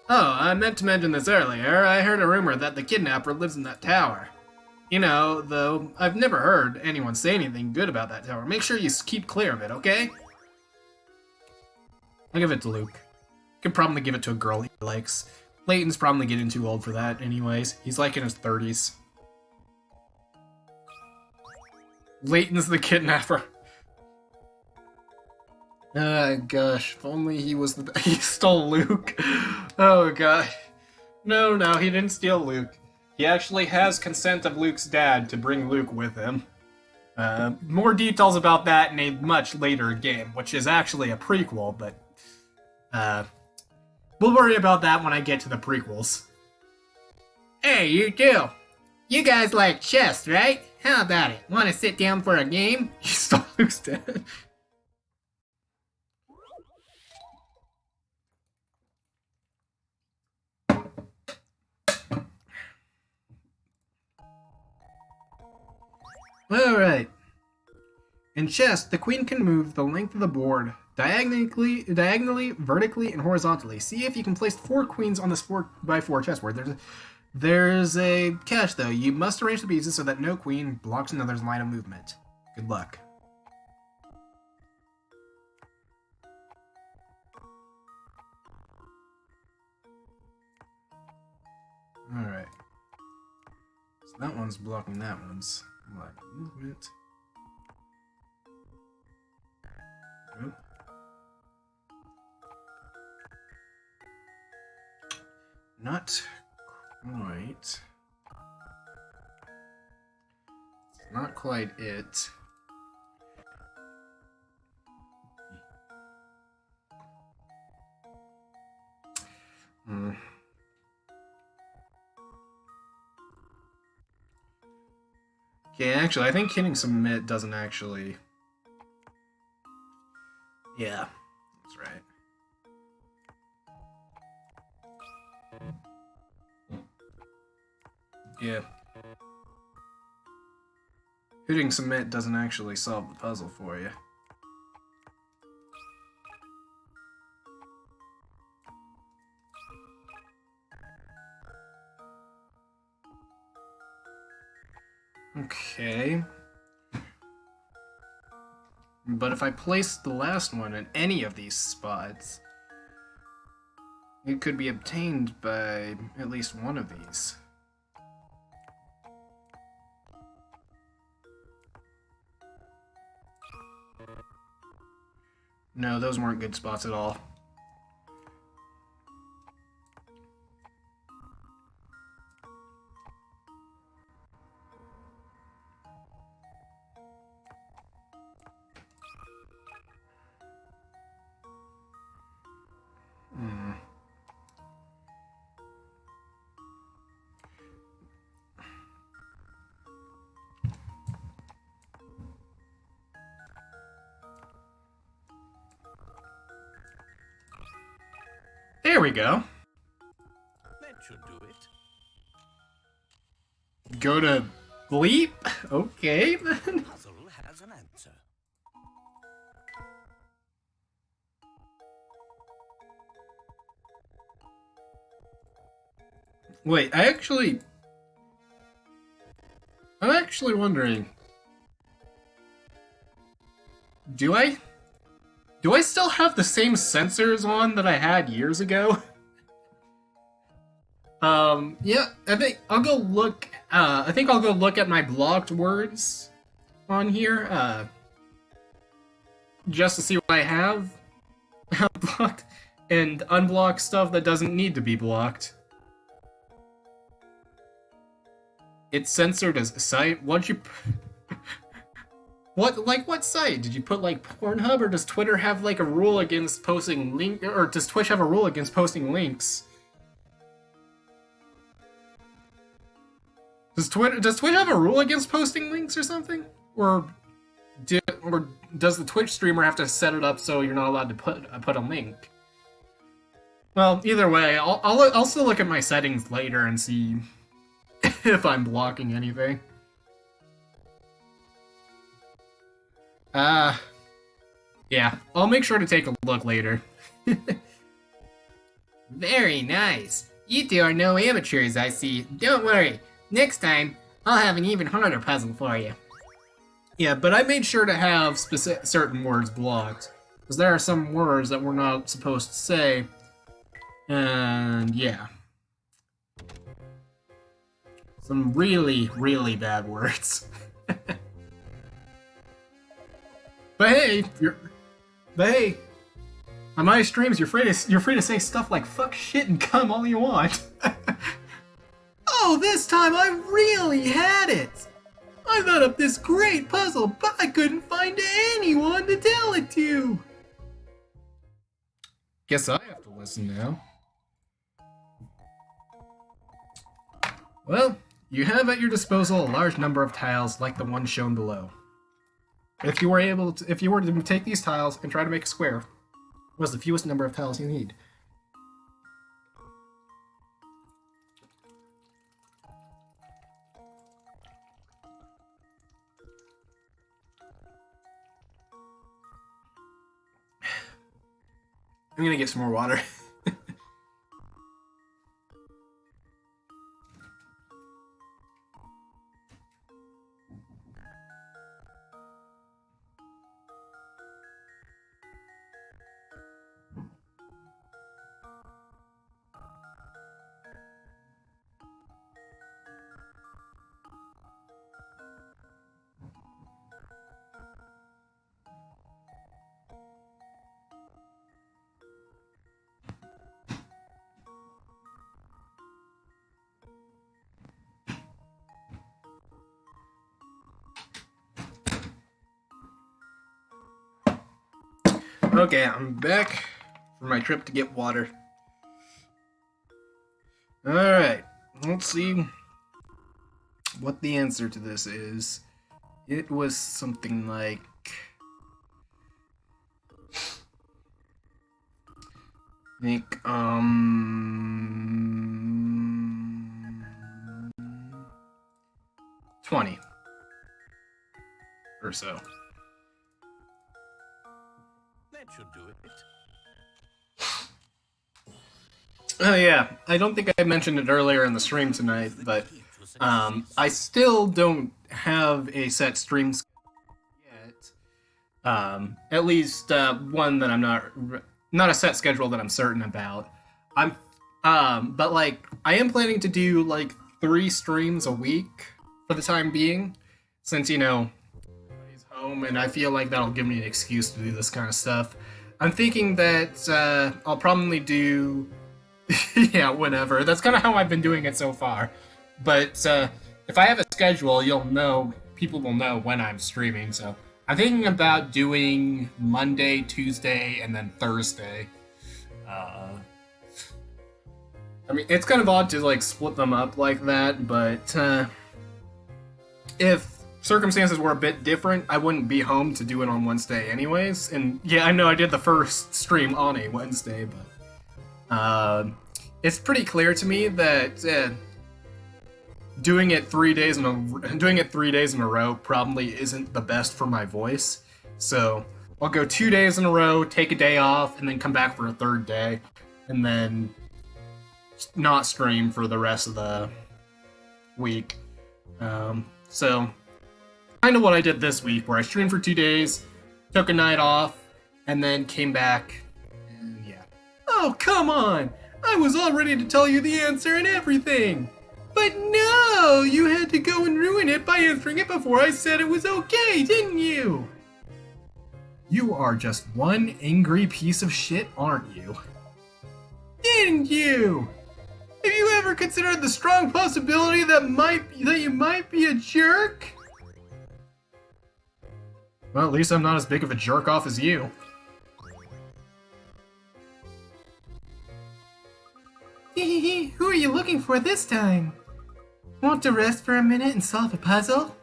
Oh, I meant to mention this earlier. I heard a rumor that the kidnapper lives in that tower. You know, though, I've never heard anyone say anything good about that tower. Make sure you keep clear of it, okay? I'll give it to Luke. Could probably give it to a girl he likes. Layton's probably getting too old for that anyways. He's like in his 30s. Layton's the kidnapper. Gosh, if only he was the... He stole Luke. Oh, God. No, he didn't steal Luke. He actually has consent of Luke's dad to bring Luke with him. More details about that in a much later game, which is actually a prequel, but... we'll worry about that when I get to the prequels. Hey, you two! You guys like chess, right? How about it? Want to sit down for a game? He stole Luke's dad. Alright. In chess, the queen can move the length of the board diagonally, vertically, and horizontally. See if you can place 4 queens on this 4x4 chessboard. There's a catch, though. You must arrange the pieces so that no queen blocks another's line of movement. Good luck. Alright. So that one's blocking that one's line of movement. Nope. Not quite. It's not quite it. Okay, actually, I think hitting submit doesn't actually... Yeah, that's right. Yeah. Hitting submit doesn't actually solve the puzzle for you. Okay. But if I place the last one in any of these spots, it could be obtained by at least one of these. No, those weren't good spots at all. There we go. That should do it. Go to bleep? Okay, then. Puzzle has an answer. Wait, I'm actually wondering. Do I still have the same sensors on that I had years ago? Yeah, I think I'll go look at my blocked words on here, just to see what I have blocked and unblock stuff that doesn't need to be blocked. It's censored as a site. What'd you... what site? Did you put, like, Pornhub, or does Twitter have, like, a rule against posting link... Or does Twitch have a rule against posting links? Does Twitch have a rule against posting links or something? Or does the Twitch streamer have to set it up so you're not allowed to put a link? Well, either way, I'll still look at my settings later and see if I'm blocking anything. Yeah, I'll make sure to take a look later. Very nice. You two are no amateurs, I see. Don't worry. Next time, I'll have an even harder puzzle for you. Yeah, but I made sure to have certain words blocked, because there are some words that we're not supposed to say, and yeah. Some really, really bad words. But hey, on my streams, you're free to say stuff like fuck, shit, and cum all you want. Oh, this time I really had it! I thought up this great puzzle, but I couldn't find anyone to tell it to! Guess I have to listen now. Well, you have at your disposal a large number of tiles like the one shown below. If you were to take these tiles and try to make a square, what's the fewest number of tiles you need? I'm gonna get some more water. Okay, I'm back from my trip to get water. Alright, let's see what the answer to this is. It was something like... I think, 20 or so. That should do it. Oh yeah, I don't think I mentioned it earlier in the stream tonight, but I still don't have a set stream schedule yet. At least one that I'm not a set schedule that I'm certain about. But like I am planning to do like 3 streams a week for the time being, since everybody's home, and I feel like that'll give me an excuse to do this kind of stuff. I'm thinking that I'll probably do. Yeah, whatever. That's kind of how I've been doing it so far. But if I have a schedule, people will know when I'm streaming. So I'm thinking about doing Monday, Tuesday, and then Thursday. I mean, it's kind of odd to like split them up like that, but if circumstances were a bit different, I wouldn't be home to do it on Wednesday anyways. And yeah, I know I did the first stream on a Wednesday, but it's pretty clear to me that doing it 3 days in a row probably isn't the best for my voice. So I'll go 2 days in a row, take a day off, and then come back for a third day, and then not stream for the rest of the week. So kind of what I did this week, where I streamed for 2 days, took a night off, and then came back. And yeah. Oh, come on! I was all ready to tell you the answer and everything! But no! You had to go and ruin it by answering it before I said it was okay, didn't you? You are just one angry piece of shit, aren't you? Didn't you? Have you ever considered the strong possibility that you might be a jerk? Well, at least I'm not as big of a jerk off as you. Who are you looking for this time? Want to rest for a minute and solve a puzzle?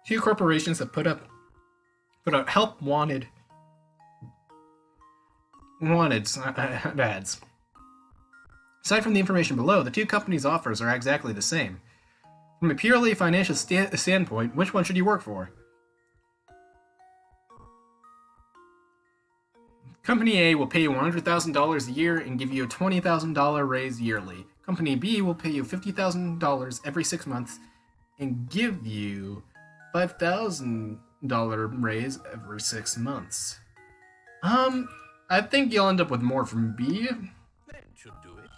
Two corporations that put out help wanted ads. Aside from the information below, the two companies' offers are exactly the same. From a purely financial standpoint, which one should you work for? Company A will pay you $100,000 a year and give you a $20,000 raise yearly. Company B will pay you $50,000 every 6 months and give you $5,000 raise every 6 months. I think you'll end up with more from B. That should do it.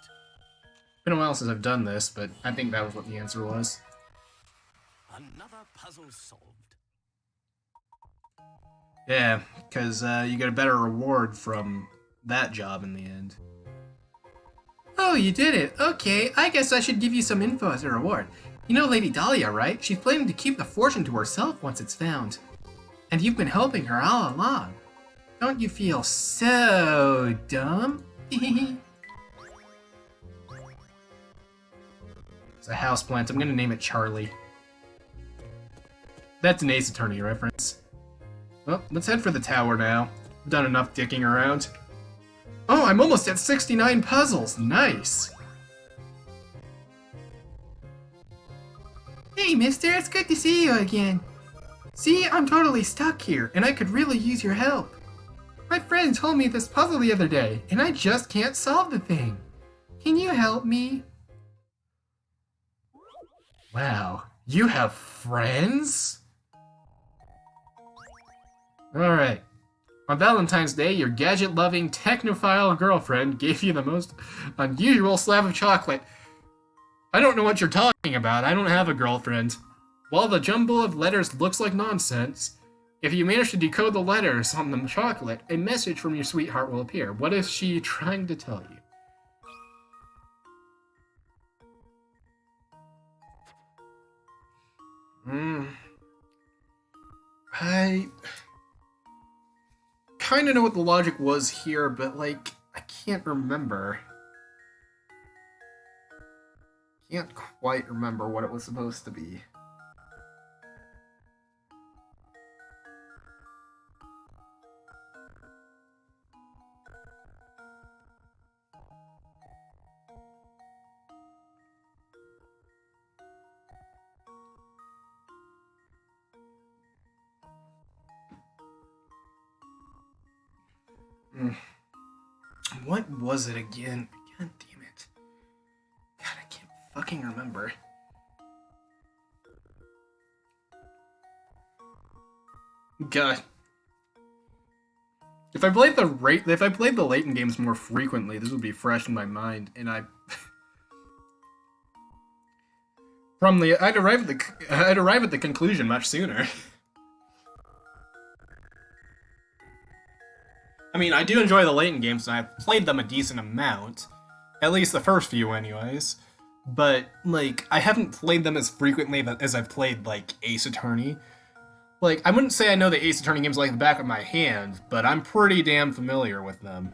Been a while since I've done this, but I think that was what the answer was. Another puzzle solved. Yeah, because you get a better reward from that job in the end. Oh, you did it. Okay, I guess I should give you some info as a reward. You know Lady Dahlia, right? She's planning to keep the fortune to herself once it's found. And you've been helping her all along. Don't you feel so dumb? It's a houseplant. I'm gonna name it Charlie. That's an Ace Attorney reference. Well, let's head for the tower now. I've done enough dicking around. Oh, I'm almost at 69 puzzles. Nice. Hey, mister, it's good to see you again. See, I'm totally stuck here, and I could really use your help. My friend told me this puzzle the other day, and I just can't solve the thing. Can you help me? Wow, you have friends? Alright. On Valentine's Day, your gadget-loving, technophile girlfriend gave you the most unusual slab of chocolate. I don't know what you're talking about. I don't have a girlfriend. While the jumble of letters looks like nonsense, if you manage to decode the letters on the chocolate, a message from your sweetheart will appear. What is she trying to tell you? I kind of know what the logic was here, but, like, I can't remember. Can't quite remember what it was supposed to be. What was it again? God damn it. God, I can't fucking remember. God. If I played the Layton games more frequently, this would be fresh in my mind, and I'd arrive at the conclusion much sooner. I mean, I do enjoy the Layton games, and I've played them a decent amount. At least the first few, anyways. But, like, I haven't played them as frequently as I've played, like, Ace Attorney. Like, I wouldn't say I know the Ace Attorney games like the back of my hand, but I'm pretty damn familiar with them.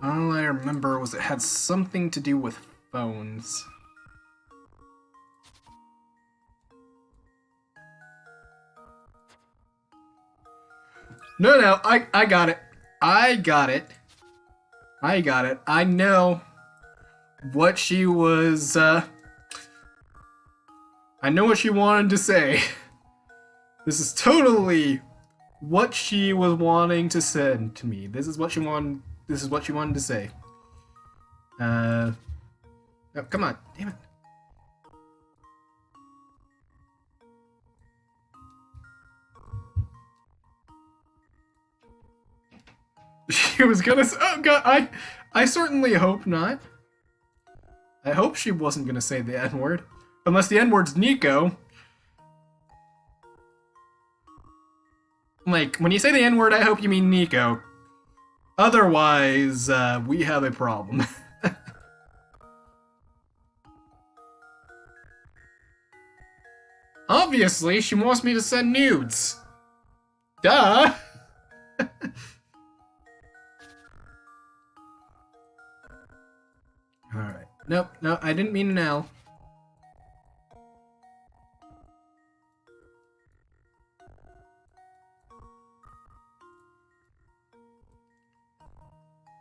All I remember was it had something to do with phones. No, I got it. I got it. I know what she was, I know what she wanted to say. This is totally what she was wanting to send to me. This is what she wanted to say. Oh, come on. Damn it. She was gonna say, oh god, I certainly hope not. I hope she wasn't gonna say the N-word. Unless the N-word's Nico. Like, when you say the N-word, I hope you mean Nico. Otherwise, we have a problem. Obviously, she wants me to send nudes. Duh! Alright. Nope, no, I didn't mean an L.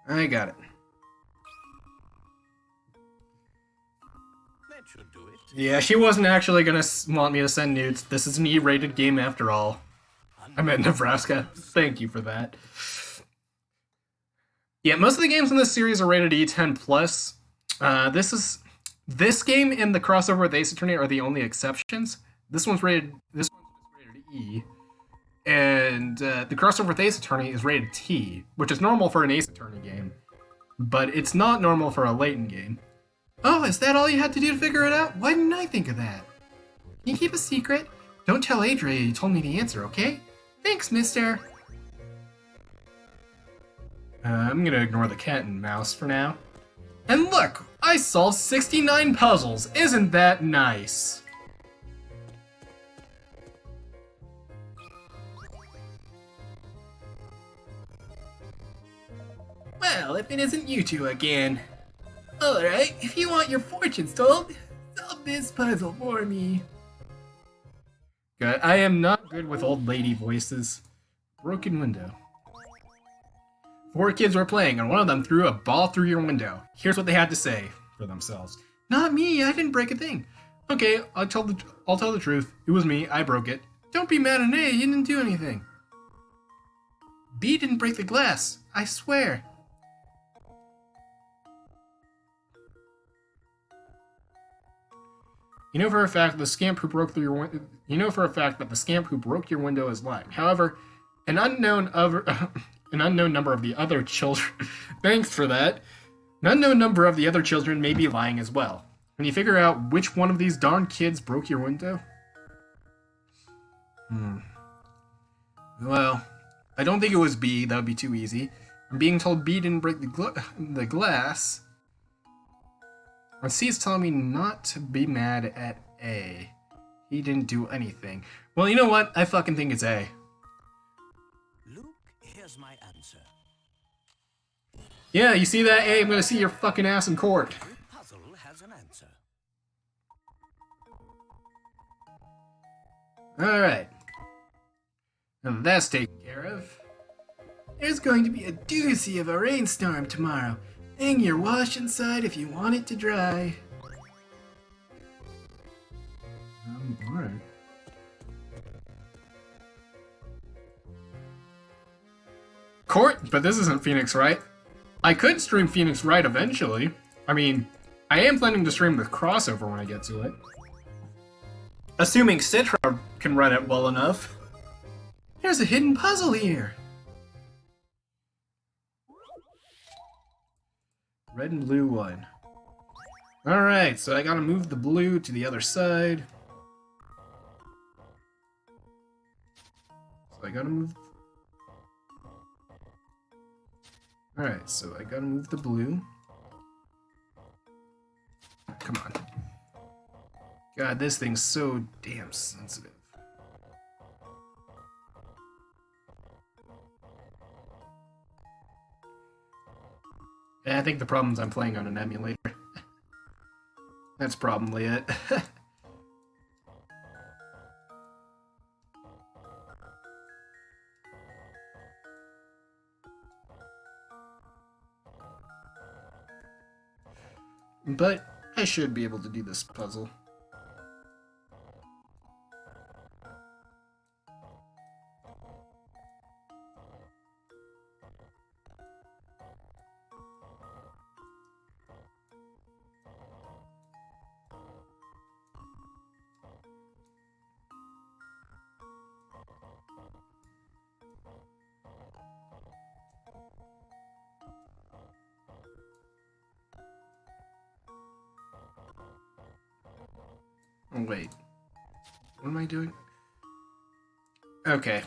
I got it. That should do it. Yeah, she wasn't actually gonna want me to send nudes. This is an E-rated game after all. I'm at Nebraska. Thank you for that. Yeah, most of the games in this series are rated E10 plus. This game and the crossover with Ace Attorney are the only exceptions. This one's rated E, and the crossover with Ace Attorney is rated T, which is normal for an Ace Attorney game, but it's not normal for a Layton game. Oh, is that all you had to do to figure it out? Why didn't I think of that? Can you keep a secret? Don't tell Adria you told me the answer, okay? Thanks, mister. I'm gonna ignore the cat and mouse for now. And look, I solved 69 puzzles. Isn't that nice? Well, if it isn't you two again. Alright, if you want your fortunes told, solve this puzzle for me. Good. I am not good with old lady voices. Broken window. 4 kids were playing, and one of them threw a ball through your window. Here's what they had to say for themselves. Not me, I didn't break a thing. Okay, I'll tell the truth. It was me, I broke it. Don't be mad at A, you didn't do anything. B didn't break the glass, I swear. You know for a fact that the scamp who broke your window is lying. However, an unknown number of the other children. Thanks for that. An unknown number of the other children may be lying as well. Can you figure out which one of these darn kids broke your window? Well, I don't think it was B. That would be too easy. I'm being told B didn't break the glass. And C is telling me not to be mad at A. He didn't do anything. Well, you know what? I fucking think it's A. Luke, here's my answer. Yeah, you see that, A? I'm gonna see your fucking ass in court. Every puzzle has an answer. Alright. Now that's taken care of. There's going to be a doozy of a rainstorm tomorrow. Hang your wash inside if you want it to dry. Alright. Court? But this isn't Phoenix Wright. I could stream Phoenix Wright eventually. I mean, I am planning to stream the crossover when I get to it. Assuming Citra can run it well enough. There's a hidden puzzle here. Red and blue one. Alright, so I gotta move the blue to the other side. So I gotta move... Alright, so I gotta move the blue. Come on. God, this thing's so damn sensitive. I think the problem is I'm playing on an emulator. That's probably it. But I should be able to do this puzzle. Oh, wait. What am I doing? Okay.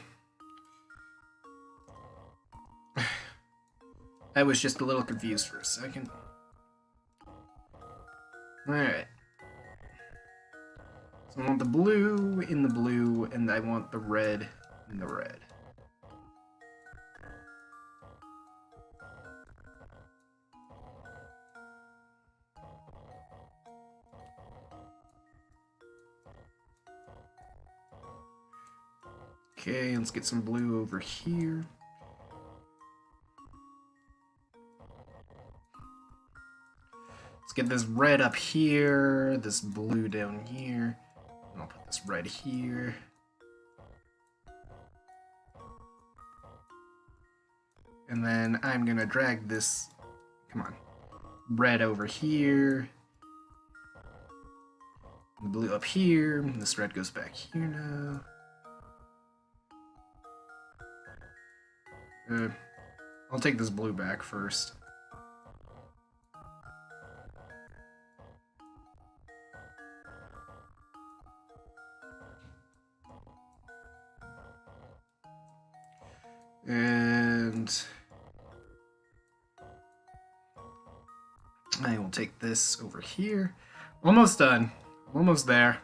I was just a little confused for a second. Alright. So I want the blue in the blue, and I want the red in the red. Okay, let's get some blue over here. Let's get this red up here, this blue down here. And I'll put this red here. And then I'm gonna drag this, come on, red over here. The blue up here. This red goes back here now. I'll take this blue back first. And I will take this over here. Almost done. Almost there.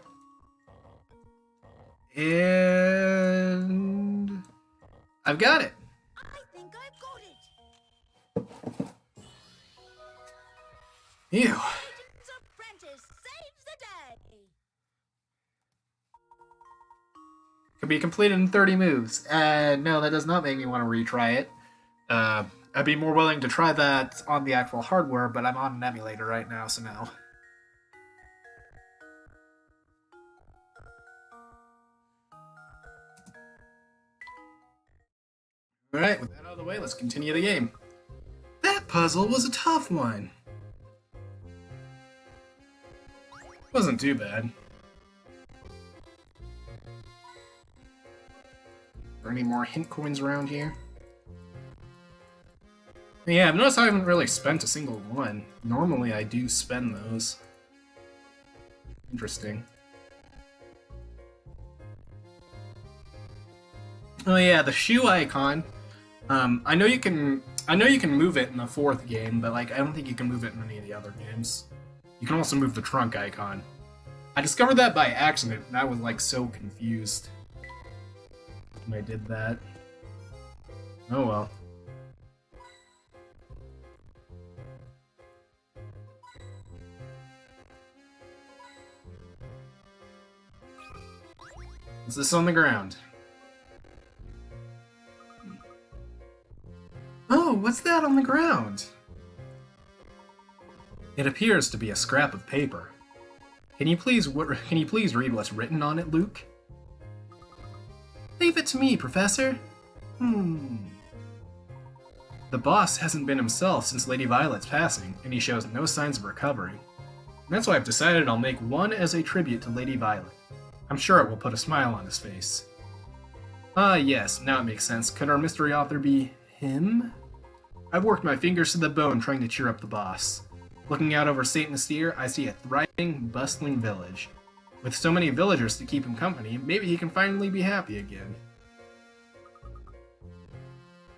And I've got it. I think I've got it. Ew. Layton's apprentice saves the day. Could be completed in 30 moves. No, that does not make me want to retry it. I'd be more willing to try that on the actual hardware, but I'm on an emulator right now, so no. Alright, with that out of the way, let's continue the game. That puzzle was a tough one. Wasn't too bad. Are there any more hint coins around here? Yeah, I've noticed I haven't really spent a single one. Normally I do spend those. Interesting. Oh yeah, the shoe icon. I know you can move it in the fourth game, but like I don't think you can move it in any of the other games. You can also move the trunk icon. I discovered that by accident, and I was like so confused when I did that. Oh well. What's this on the ground? Oh, what's that on the ground? It appears to be a scrap of paper. Can you please read what's written on it, Luke? Leave it to me, Professor. The boss hasn't been himself since Lady Violet's passing, and he shows no signs of recovery. That's why I've decided I'll make one as a tribute to Lady Violet. I'm sure it will put a smile on his face. Ah, yes, now it makes sense. Could our mystery author be him? I've worked my fingers to the bone trying to cheer up the boss. Looking out over St. Mystere, I see a thriving, bustling village. With so many villagers to keep him company, maybe he can finally be happy again.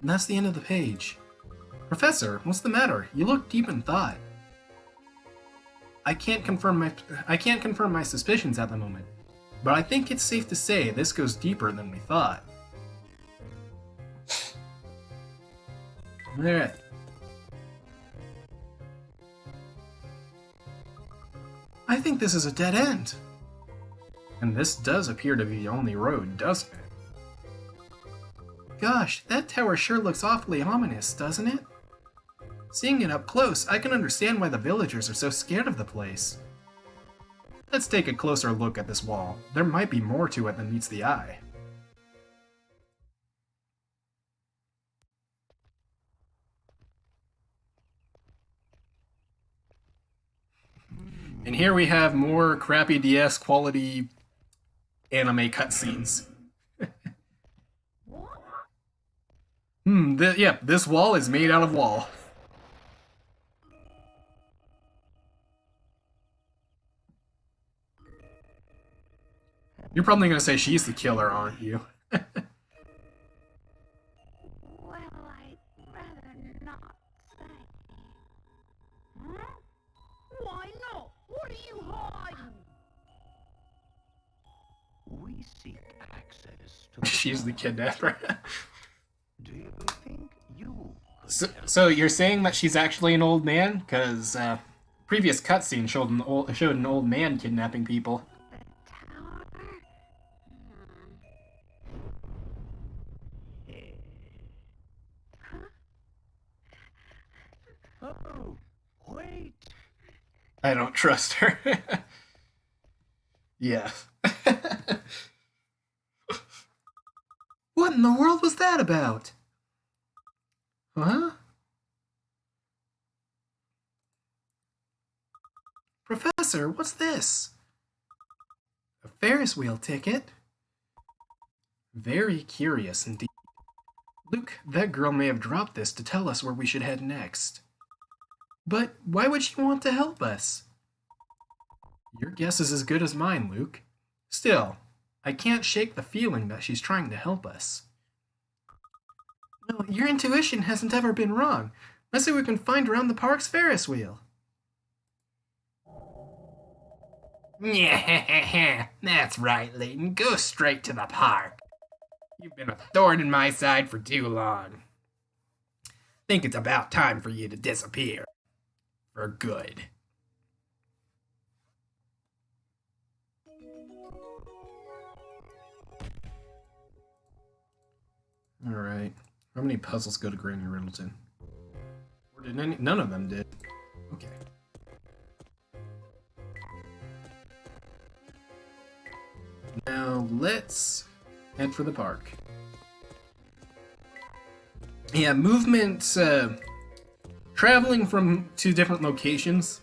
And that's the end of the page. Professor, what's the matter? You look deep in thought. I can't confirm my suspicions at the moment, but I think it's safe to say this goes deeper than we thought. Alright. I think this is a dead end. And this does appear to be the only road, doesn't it? Gosh, that tower sure looks awfully ominous, doesn't it? Seeing it up close, I can understand why the villagers are so scared of the place. Let's take a closer look at this wall. There might be more to it than meets the eye. And here we have more crappy DS quality anime cutscenes. Yeah, this wall is made out of wall. You're probably gonna say she's the killer, aren't you? Well, I'd rather not say. Huh? Why not? What are you hiding? We seek access to She's the kidnapper. Do you think you could So you're saying that she's actually an old man? Because previous cutscene showed an old man kidnapping people. The tower? Oh, wait. I don't trust her. Yeah. What in the world was that about? Huh? Professor, what's this? A Ferris wheel ticket? Very curious indeed. Luke, that girl may have dropped this to tell us where we should head next. But why would she want to help us? Your guess is as good as mine, Luke. Still, I can't shake the feeling that she's trying to help us. No, your intuition hasn't ever been wrong. Let's see what we can find around the park's Ferris wheel. Yeah, that's right, Layton. Go straight to the park. You've been a thorn in my side for too long. Think it's about time for you to disappear. For good. Alright. How many puzzles go to Granny Riddleton? Or did any? None of them did. Okay. Now let's head for the park. Yeah, movement, traveling from to different locations,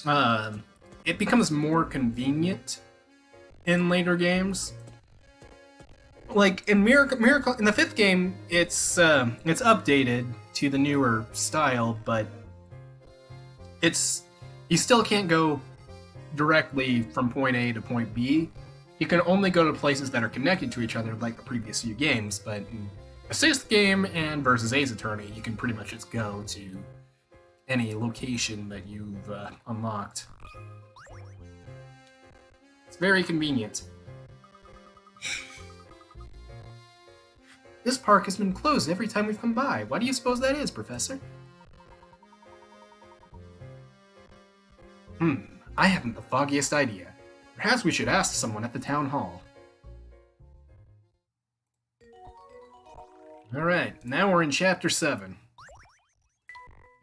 it becomes more convenient in later games. Like in Miracle in the 5th game, it's updated to the newer style, but you still can't go directly from point A to point B. You can only go to places that are connected to each other, like the previous few games. But in the 6th game and versus Ace Attorney, you can pretty much just go to any location that you've unlocked. It's very convenient. This park has been closed every time we've come by. Why do you suppose that is, Professor? I haven't the foggiest idea. Perhaps we should ask someone at the town hall. Alright, now we're in Chapter 7.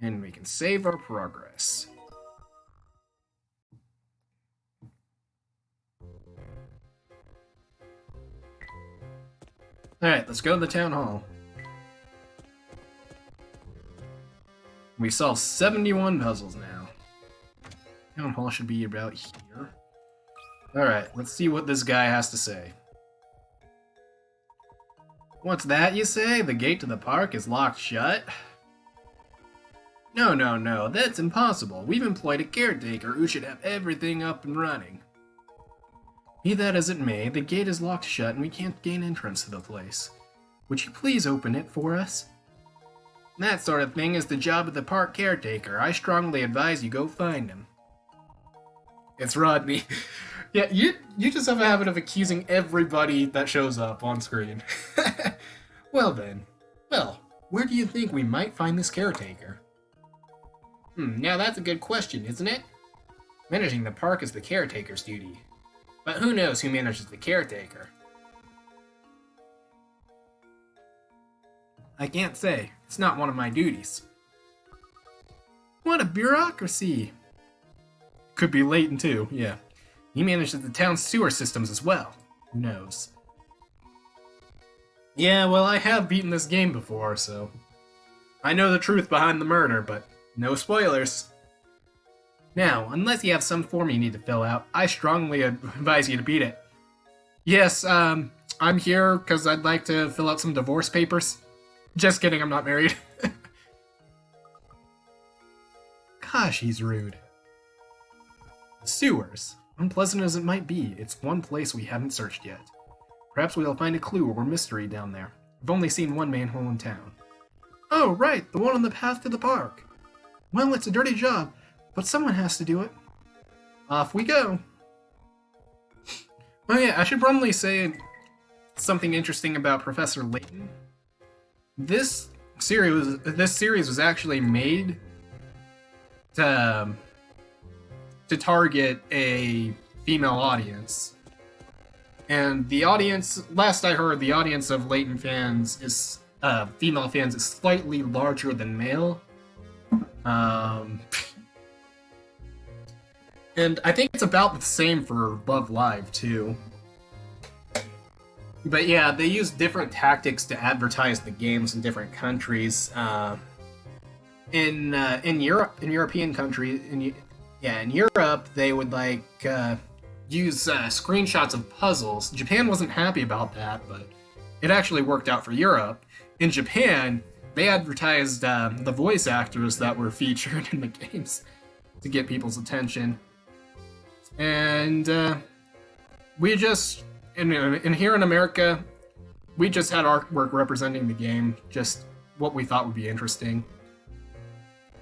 And we can save our progress. Alright, let's go to the town hall. We solved 71 puzzles now. Town hall should be about here. Alright, let's see what this guy has to say. What's that, you say? The gate to the park is locked shut? No, that's impossible. We've employed a caretaker who should have everything up and running. Be that as it may, the gate is locked shut and we can't gain entrance to the place. Would you please open it for us? That sort of thing is the job of the park caretaker. I strongly advise you go find him. It's Rodney. Yeah, you just have a habit of accusing everybody that shows up on screen. Well then. Well, where do you think we might find this caretaker? Now that's a good question, isn't it? Managing the park is the caretaker's duty. But who knows who manages the caretaker? I can't say. It's not one of my duties. What a bureaucracy! Could be Layton too, yeah. He manages the town's sewer systems as well. Who knows? Yeah, well, I have beaten this game before, so... I know the truth behind the murder, but no spoilers. Now, unless you have some form you need to fill out, I strongly advise you to beat it. Yes, I'm here because I'd like to fill out some divorce papers. Just kidding, I'm not married. Gosh, he's rude. Sewers. Unpleasant as it might be, it's one place we haven't searched yet. Perhaps we'll find a clue or mystery down there. I've only seen one manhole in town. Oh, right, the one on the path to the park. Well, it's a dirty job, but someone has to do it. Off we go. Oh yeah, I should probably say something interesting about Professor Layton. This series was actually made to target a female audience. And the audience, last I heard, the audience of Layton fans is female fans is slightly larger than male. And I think it's about the same for Love Live too. But yeah, they use different tactics to advertise the games in different countries. In Europe, in European countries, in Europe, they would use screenshots of puzzles. Japan wasn't happy about that, but it actually worked out for Europe. In Japan, they advertised the voice actors that were featured in the games to get people's attention. And we just, and here in America, we just had artwork representing the game, just what we thought would be interesting.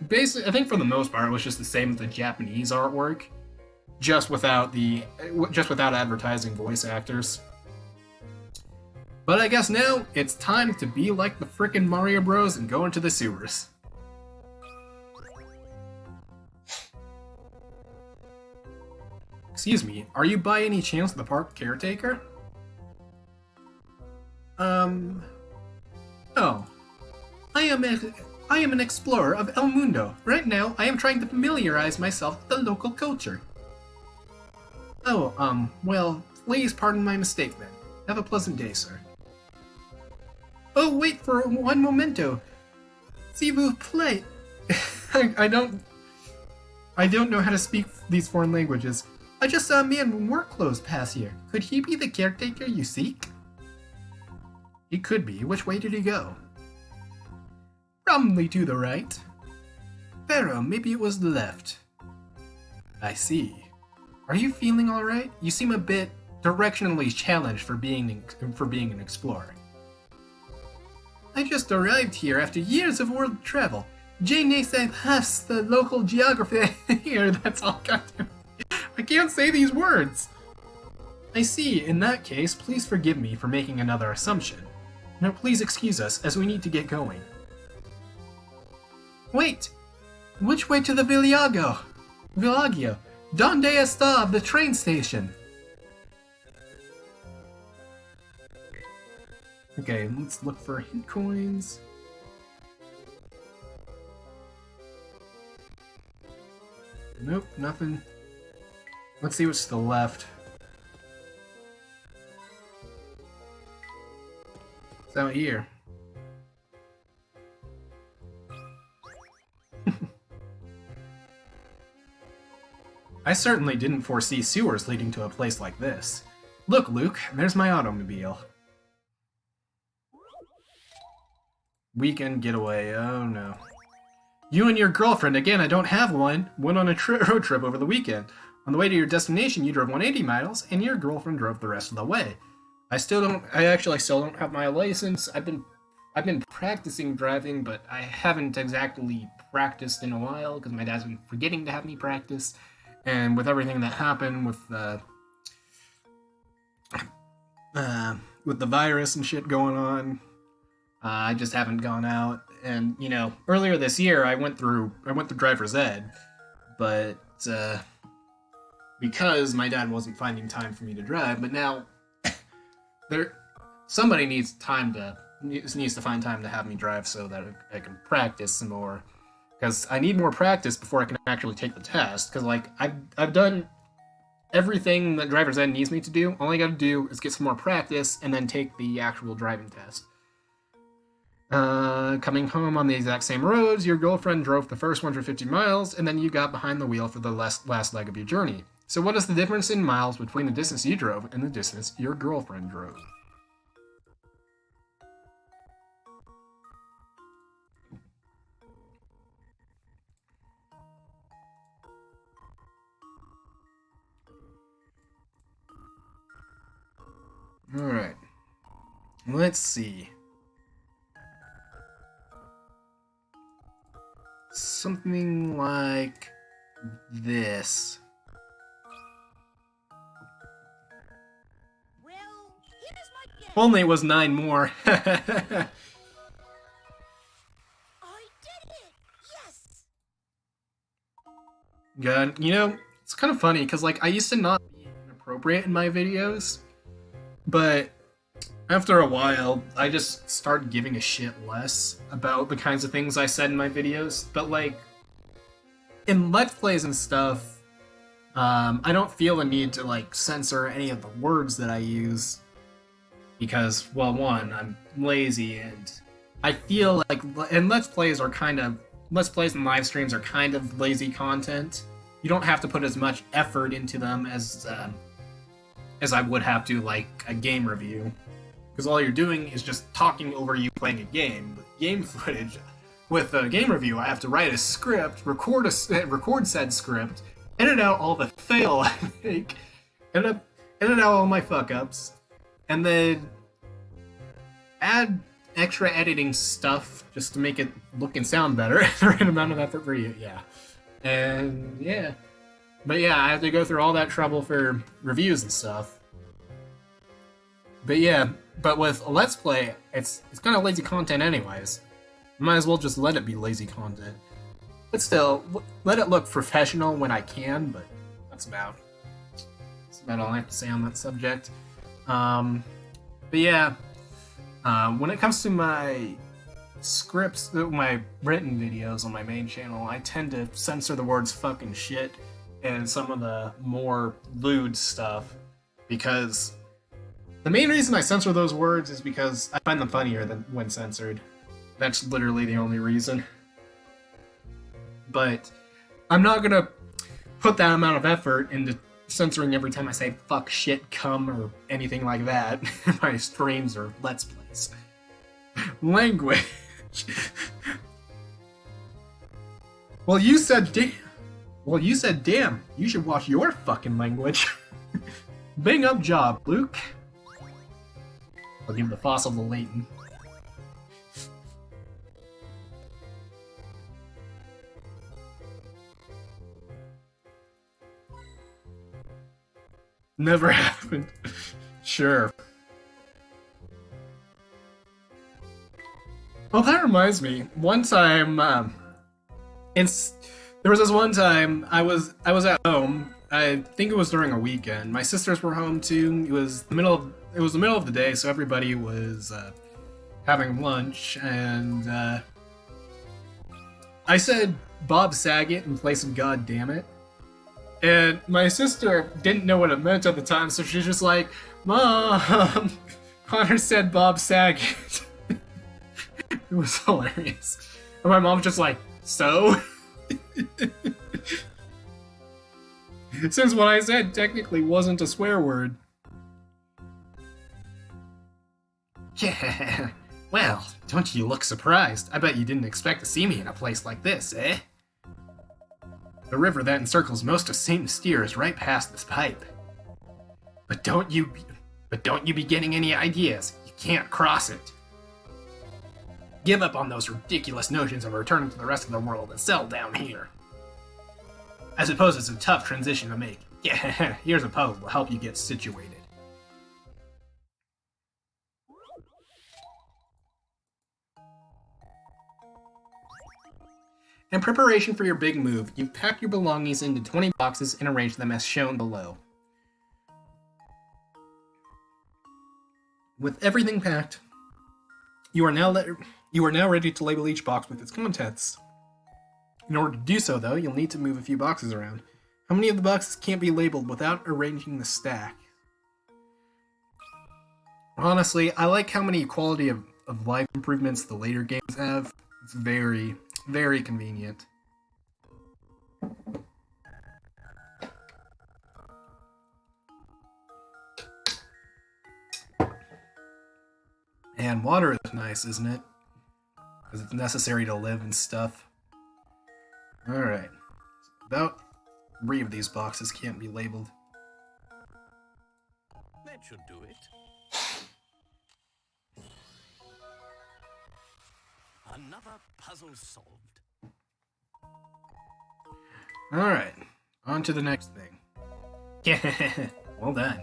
Basically, I think for the most part, it was just the same as the Japanese artwork, just without advertising voice actors. But I guess now it's time to be like the frickin' Mario Bros. And go into the sewers. Excuse me, are you by any chance the park caretaker? Oh. I am an explorer of El Mundo. Right now, I am trying to familiarize myself with the local culture. Oh, well, please pardon my mistake then. Have a pleasant day, sir. Oh, wait for one momento. S'il vous plaît. I don't know how to speak these foreign languages. I just saw a man in work clothes pass here. Could he be the caretaker you seek? He could be. Which way did he go? Probably to the right. Pharaoh, maybe it was the left. I see. Are you feeling alright? You seem a bit directionally challenged for being an explorer. I just arrived here after years of world travel. Je ne sais pas the local geography here, that's all goddamn. I can't say these words! I see. In that case, please forgive me for making another assumption. Now please excuse us, as we need to get going. Wait! Which way to the Villaggio? Donde está the train station? Okay, let's look for hint coins. Nope, nothing. Let's see what's to the left. It's out here. I certainly didn't foresee sewers leading to a place like this. Look, Luke, there's my automobile. Weekend getaway, oh no. You and your girlfriend, again, I don't have one, went on a road trip over the weekend. On the way to your destination, you drove 180 miles, and your girlfriend drove the rest of the way. I actually still don't have my license. I've been practicing driving, but I haven't exactly practiced in a while, because my dad's been forgetting to have me practice. And with everything that happened with the virus and shit going on, I just haven't gone out. And you know, earlier this year I went through driver's ed, but because my dad wasn't finding time for me to drive, but now somebody needs to find time to have me drive so that I can practice some more. Because I need more practice before I can actually take the test. Because like I've done everything that driver's ed needs me to do. All I got to do is get some more practice and then take the actual driving test. Coming home on the exact same roads, your girlfriend drove the first 150 miles, and then you got behind the wheel for the last leg of your journey. So what is the difference in miles between the distance you drove and the distance your girlfriend drove? Alright. Let's see. Something like this. Well, here's my guess. If only it was 9 more. I did it! Yes! Good. You know, it's kind of funny because, like, I used to not be inappropriate in my videos, but after a while, I just started giving a shit less about the kinds of things I said in my videos. But, like, in Let's Plays and stuff, I don't feel the need to, like, censor any of the words that I use because, well, one, I'm lazy, and I feel like, and Let's Plays and live streams are kind of lazy content. You don't have to put as much effort into them as I would have to, like, a game review. Because all you're doing is just talking over you playing a game. With game footage, with a game review, I have to write a script, record said script, edit out all the fail I make, edit out all my fuck-ups, and then add extra editing stuff just to make it look and sound better. The right amount of effort for you, yeah. And yeah. But yeah, I have to go through all that trouble for reviews and stuff. But yeah, but with a Let's Play, it's kind of lazy content anyways. Might as well just let it be lazy content. But still, let it look professional when I can, but that's about all I have to say on that subject. But yeah, when it comes to my scripts, my written videos on my main channel, I tend to censor the words fucking shit and some of the more lewd stuff, because the main reason I censor those words is because I find them funnier than when censored. That's literally the only reason. But I'm not gonna put that amount of effort into censoring every time I say fuck, shit, cum, or anything like that in my streams or Let's Plays. Language. Well, you said damn. You should watch your fucking language. Bang up job, Luke. I'll give the fossil to Layton. Never happened. Sure. Well, that reminds me. One time, there was this one time I was at home. I think it was during a weekend. My sisters were home too. It was the middle of the day, so everybody was having lunch, and I said Bob Saget in place of God damn it. And my sister didn't know what it meant at the time, so she's just like, Mom, Connor said Bob Saget. It was hilarious. And my mom's just like, so? Since what I said technically wasn't a swear word. Yeah, well, don't you look surprised? I bet you didn't expect to see me in a place like this, eh? The river that encircles most of St. Mystere is right past this pipe. But don't you be getting any ideas. You can't cross it. Give up on those ridiculous notions of returning to the rest of the world and settle down here. I suppose it's a tough transition to make. Yeah, here's a puzzle to help you get situated. In preparation for your big move, you pack your belongings into 20 boxes and arrange them as shown below. With everything packed, you are now ready to label each box with its contents. In order to do so, though, you'll need to move a few boxes around. How many of the boxes can't be labeled without arranging the stack? Honestly, I like how many quality of life improvements the later games have. It's very, very convenient. And water is nice, isn't it? Because it's necessary to live and stuff. Alright. About 3 of these boxes can't be labeled. That should do it. Another puzzle solved. Alright, on to the next thing. Yeah, well done.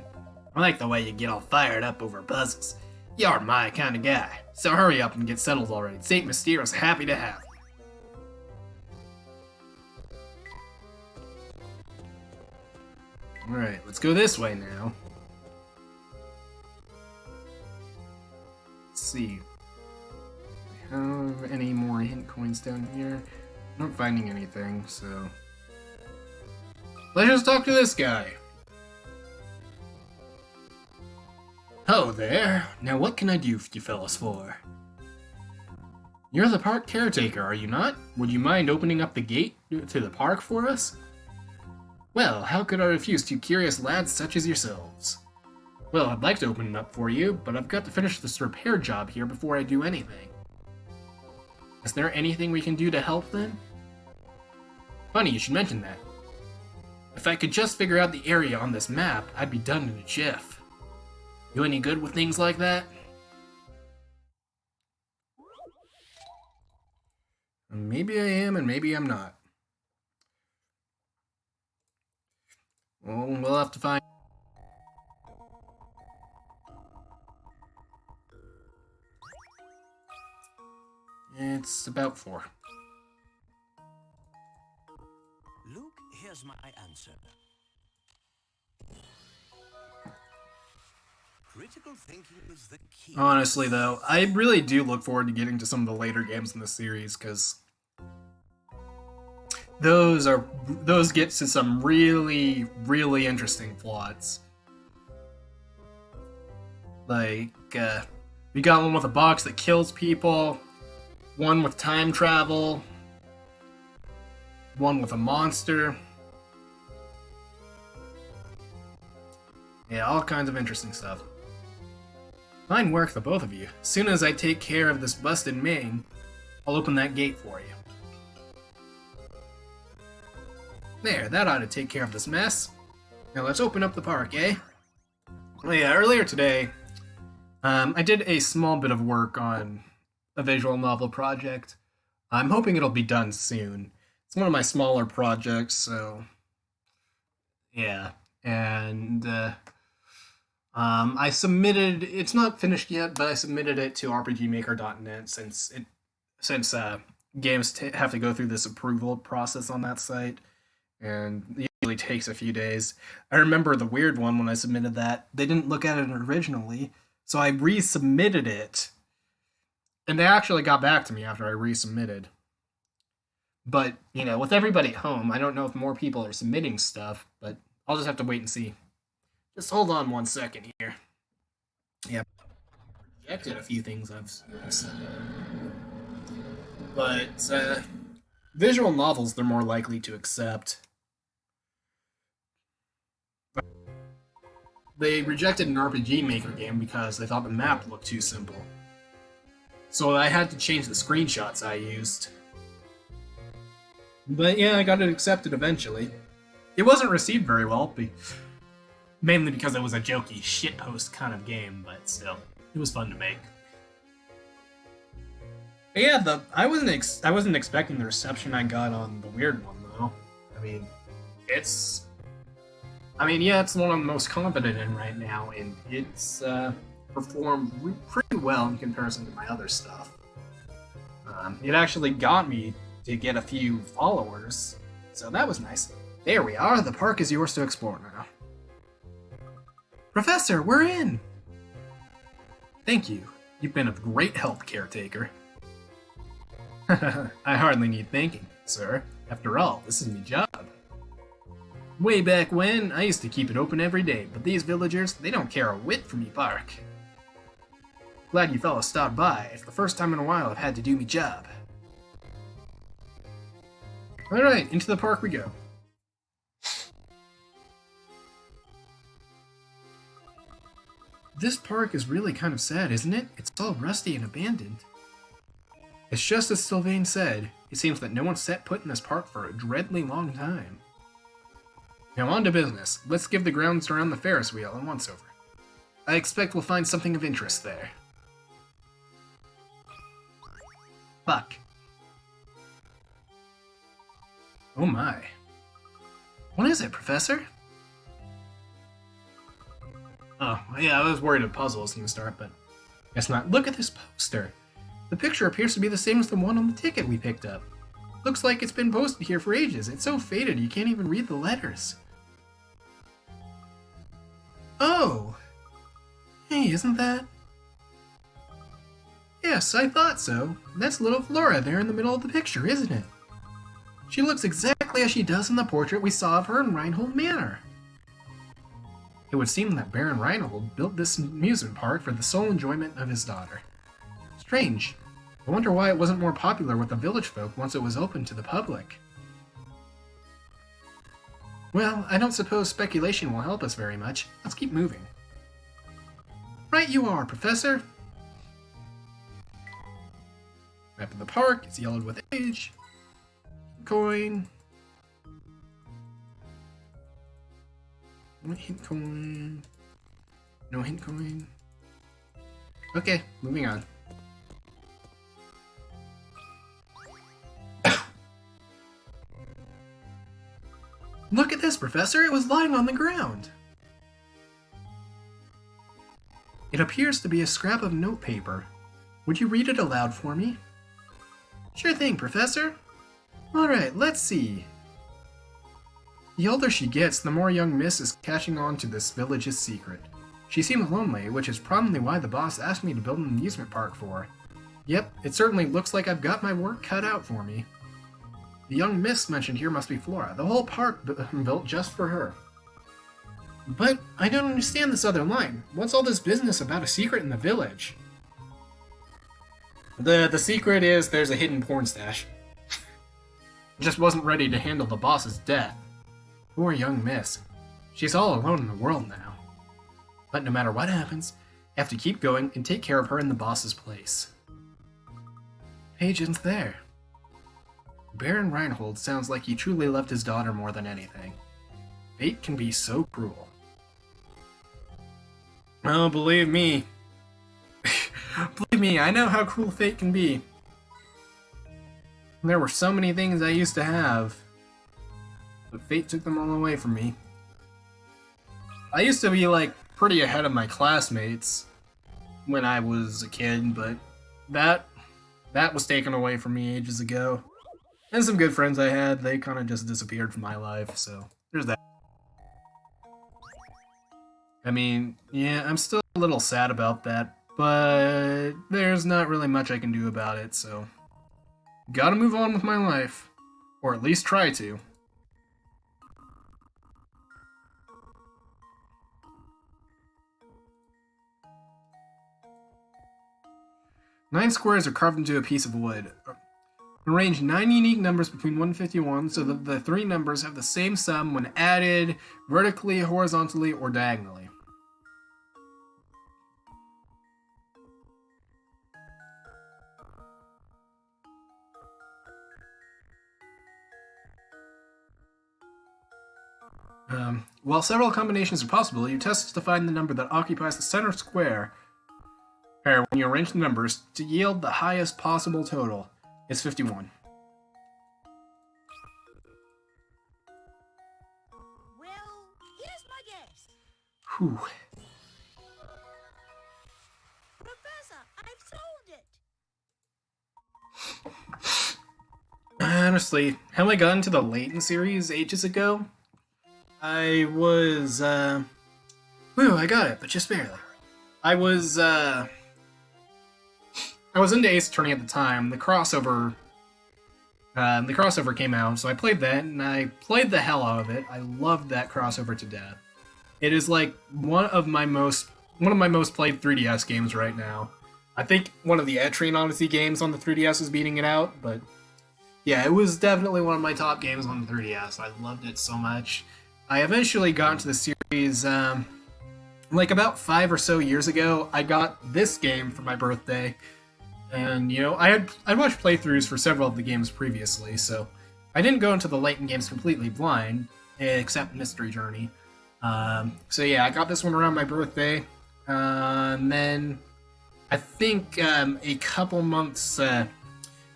I like the way you get all fired up over puzzles. You're my kind of guy. So hurry up and get settled already. St. Mysterio's happy to have you. Alright, let's go this way now. Let's see. Do we have any more hint coins down here? I'm not finding anything, so... Let's just talk to this guy. Hello there. Now what can I do for you fellas for? You're the park caretaker, are you not? Would you mind opening up the gate to the park for us? Well, how could I refuse two curious lads such as yourselves? Well, I'd like to open it up for you, but I've got to finish this repair job here before I do anything. Is there anything we can do to help then? Funny you should mention that. If I could just figure out the area on this map, I'd be done in a jiff. You any good with things like that? Maybe I am, and maybe I'm not. Well, we'll have to find... It's about 4. Luke, here's my answer. Critical thinking is the key. Honestly, though, I really do look forward to getting to some of the later games in the series, because those get to some really, really interesting plots. Like, we got one with a box that kills people, one with time travel, one with a monster. Yeah, all kinds of interesting stuff. Fine work, the both of you. As soon as I take care of this busted main, I'll open that gate for you. There, that ought to take care of this mess. Now let's open up the park, eh? Well, yeah, earlier today, I did a small bit of work on a visual novel project. I'm hoping it'll be done soon. It's one of my smaller projects, so... yeah, and... I submitted, it's not finished yet, but I submitted it to RPGmaker.net since games have to go through this approval process on that site, and it usually takes a few days. I remember the weird one when I submitted that, they didn't look at it originally, so I resubmitted it, and they actually got back to me after I resubmitted. But, you know, with everybody at home, I don't know if more people are submitting stuff, but I'll just have to wait and see. Just hold on 1 second here. Yeah, rejected a few things I've said. But, visual novels they're more likely to accept. They rejected an RPG Maker game because they thought the map looked too simple. So I had to change the screenshots I used. But yeah, I got it accepted eventually. It wasn't received very well, mainly because it was a jokey shitpost kind of game, but still, it was fun to make. But yeah, I wasn't expecting the reception I got on the weird one though. It's the one I'm most confident in right now, and it's performed pretty well in comparison to my other stuff. It actually got me to get a few followers, so that was nice. There we are, the park is yours to explore now. Professor, we're in! Thank you. You've been of great help, caretaker. I hardly need thanking, sir. After all, this is my job. Way back when, I used to keep it open every day, but these villagers, they don't care a whit for me park. Glad you fellas stopped by. It's the first time in a while I've had to do me job. Alright, into the park we go. This park is really kind of sad, isn't it? It's all rusty and abandoned. It's just as Sylvain said, it seems that no one set foot in this park for a dreadly long time. Now on to business. Let's give the grounds around the Ferris wheel a once-over. I expect we'll find something of interest there. Fuck. Oh my. What is it, Professor? Oh, yeah, I was worried a puzzle was going to start, but guess not. Look at this poster. The picture appears to be the same as the one on the ticket we picked up. Looks like it's been posted here for ages. It's so faded you can't even read the letters. Oh! Hey, isn't that? Yes, I thought so. That's little Flora there in the middle of the picture, isn't it? She looks exactly as she does in the portrait we saw of her in Reinhold Manor. It would seem that Baron Reinhold built this amusement park for the sole enjoyment of his daughter. Strange. I wonder why it wasn't more popular with the village folk once it was open to the public. Well, I don't suppose speculation will help us very much. Let's keep moving. Right you are, Professor. Map of the park is yellowed with age. Coin. Hint coin. No hint coin. Okay, moving on. Look at this, Professor! It was lying on the ground! It appears to be a scrap of notepaper. Would you read it aloud for me? Sure thing, Professor. Alright, let's see. The older she gets, the more young Miss is catching on to this village's secret. She seems lonely, which is probably why the boss asked me to build an amusement park for her. Yep, it certainly looks like I've got my work cut out for me. The young Miss mentioned here must be Flora. The whole park built just for her. But I don't understand this other line. What's all this business about a secret in the village? The secret is there's a hidden porn stash. Just wasn't ready to handle the boss's death. Poor young Miss. She's all alone in the world now. But no matter what happens, I have to keep going and take care of her in the boss's place. Paige isn't there. Baron Reinhold sounds like he truly loved his daughter more than anything. Fate can be so cruel. Oh, believe me. Believe me, I know how cruel fate can be. There were so many things I used to have, but fate took them all away from me. I used to be, like, pretty ahead of my classmates when I was a kid, but that was taken away from me ages ago. And some good friends I had, they kind of just disappeared from my life, so there's that. I mean, yeah, I'm still a little sad about that, but there's not really much I can do about it, so gotta move on with my life. Or at least try to. Nine squares are carved into a piece of wood. Arrange 9 unique numbers between 1 and 51 so that the three numbers have the same sum when added vertically, horizontally, or diagonally. While several combinations are possible, you test to find the number that occupies the center square when you arrange the numbers to yield the highest possible total. It's 51. Well, here's my guess. Whew. Professor, I've solved it. Honestly, how I got into the Layton series ages ago, I was, Whew, I got it, but just barely. I was into Ace Attorney at the time. The crossover came out, so I played that, and I played the hell out of it. I loved that crossover to death. It is like one of my most played 3DS games right now. I think one of the Etrian Odyssey games on the 3DS is beating it out, but yeah, it was definitely one of my top games on the 3DS. I loved it so much. I eventually got into the series, like about 5 or so years ago. I got this game for my birthday, and you know, I'd watched playthroughs for several of the games previously, so I didn't go into the Layton games completely blind, except Mystery Journey. So yeah, I got this one around my birthday, and then I think a couple months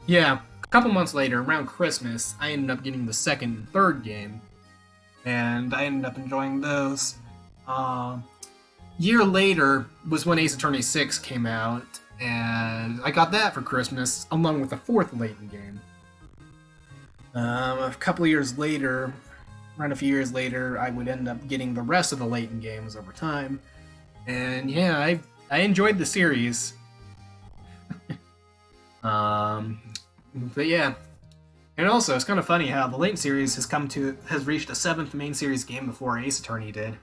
Yeah, a couple months later, around Christmas, I ended up getting the second and third game, and I ended up enjoying those. Um, Year later was when Ace Attorney 6 came out, and I got that for Christmas, along with the fourth Layton game. A couple of years later, around a few years later, I would end up getting the rest of the Layton games over time. And yeah, I enjoyed the series. But yeah. And also, it's kind of funny how the Layton series has reached a seventh main series game before Ace Attorney did.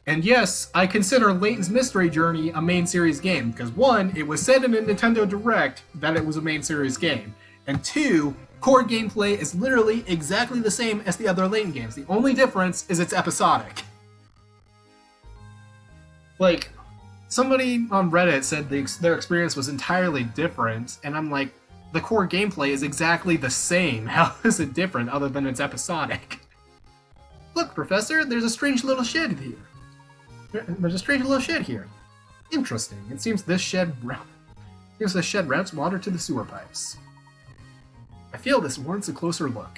And yes, I consider Layton's Mystery Journey a main series game, because one, it was said in a Nintendo Direct that it was a main series game, and two, core gameplay is literally exactly the same as the other Layton games. The only difference is it's episodic. Like, somebody on Reddit said their experience was entirely different, and I'm like, the core gameplay is exactly the same. How is it different other than it's episodic? Look, Professor, there's a strange little shed here. There's a strange little shed here. Interesting. It seems this shed routes water to the sewer pipes. I feel this warrants a closer look.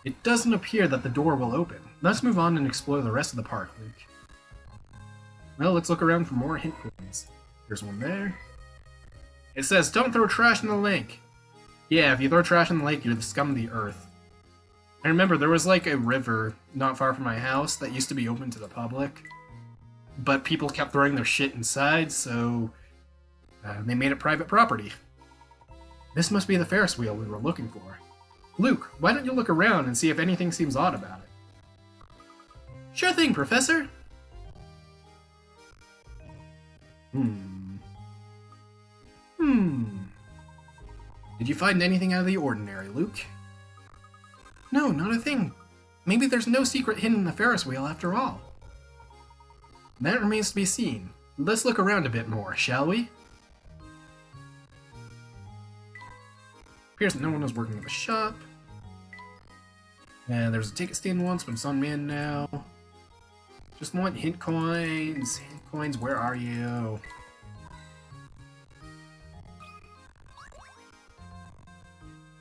It doesn't appear that the door will open. Let's move on and explore the rest of the park, Luke. Well, let's look around for more hint coins. There's one there. It says, don't throw trash in the lake. Yeah, if you throw trash in the lake, you're the scum of the earth. I remember there was like a river not far from my house that used to be open to the public, but people kept throwing their shit inside, so they made it private property. This must be the Ferris wheel we were looking for. Luke, why don't you look around and see if anything seems odd about it? Sure thing, Professor. Did you find anything out of the ordinary, Luke? No, not a thing. Maybe there's no secret hidden in the Ferris wheel after all. That remains to be seen. Let's look around a bit more, shall we? Appears that no one is working at the shop. Yeah, there was a ticket stand once, but it's unmanned now. Just want hint coins. Hint coins, where are you?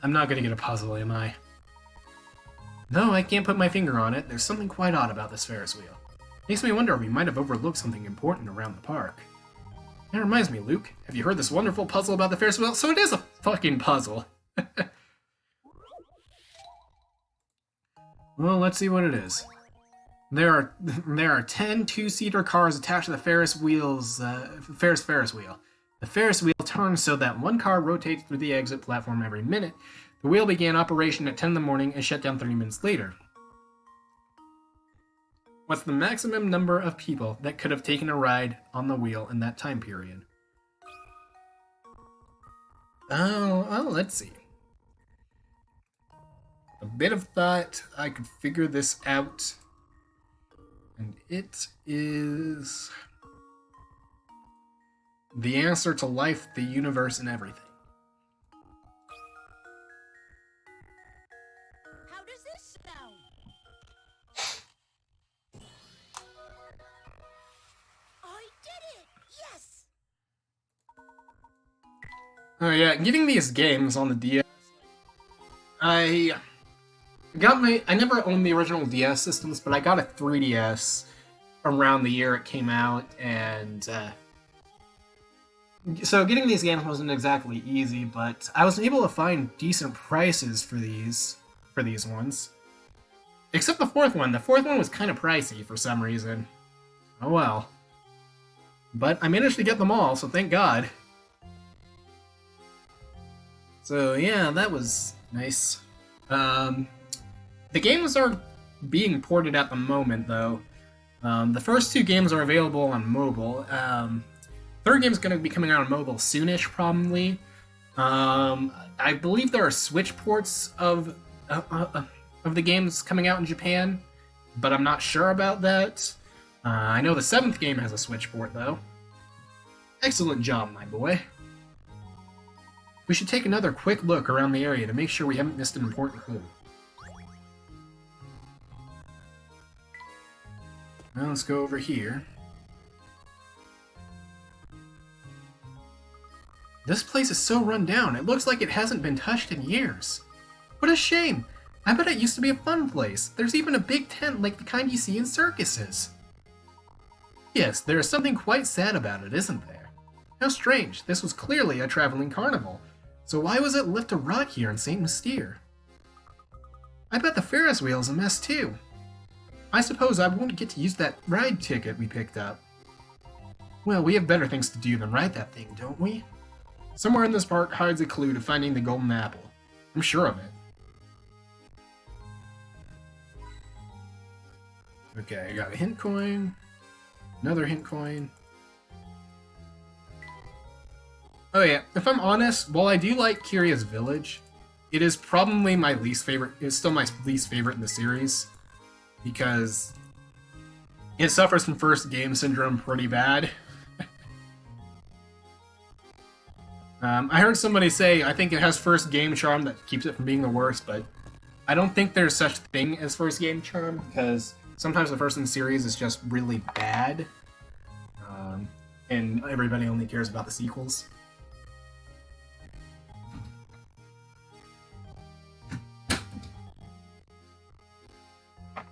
I'm not gonna get a puzzle, am I? No, I can't put my finger on it. There's something quite odd about this Ferris wheel. Makes me wonder if we might have overlooked something important around the park. That reminds me, Luke. Have you heard this wonderful puzzle about the Ferris wheel? So it is a fucking puzzle. Well, let's see what it is. There are 10 two-seater cars attached to the Ferris wheels. Ferris wheel. The Ferris wheel turns so that one car rotates through the exit platform every minute. The wheel began operation at 10 in the morning and shut down 30 minutes later. What's the maximum number of people that could have taken a ride on the wheel in that time period? Oh, let's see. A bit of thought, I could figure this out. And it is the answer to life, the universe, and everything. How does this sound? I did it! Yes! Oh yeah, getting these games on the DS, I never owned the original DS systems, but I got a 3DS around the year it came out, and so getting these games wasn't exactly easy, but I was able to find decent prices for these ones. Except the fourth one. The fourth one was kind of pricey for some reason. Oh well. But I managed to get them all, so thank God. So yeah, that was nice. The games are being ported at the moment, though. The first two games are available on mobile. Third game's going to be coming out on mobile soonish, probably. I believe there are Switch ports of the games coming out in Japan, but I'm not sure about that. I know the seventh game has a Switch port, though. Excellent job, my boy. We should take another quick look around the area to make sure we haven't missed an important clue. Now let's go over here. This place is so run down, it looks like it hasn't been touched in years. What a shame! I bet it used to be a fun place. There's even a big tent like the kind you see in circuses. Yes, there is something quite sad about it, isn't there? How strange, this was clearly a traveling carnival. So why was it left to rot here in St. Mystere? I bet the Ferris wheel is a mess too. I suppose I won't get to use that ride ticket we picked up. Well, we have better things to do than ride that thing, don't we? Somewhere in this park hides a clue to finding the golden apple. I'm sure of it. Okay, I got a hint coin. Another hint coin. Oh yeah, if I'm honest, while I do like Curious Village, it is probably my least favorite. It's still my least favorite in the series because it suffers from first game syndrome pretty bad. I heard somebody say I think it has first game charm that keeps it from being the worst, but I don't think there's such thing as first game charm because sometimes the first in the series is just really bad, and everybody only cares about the sequels.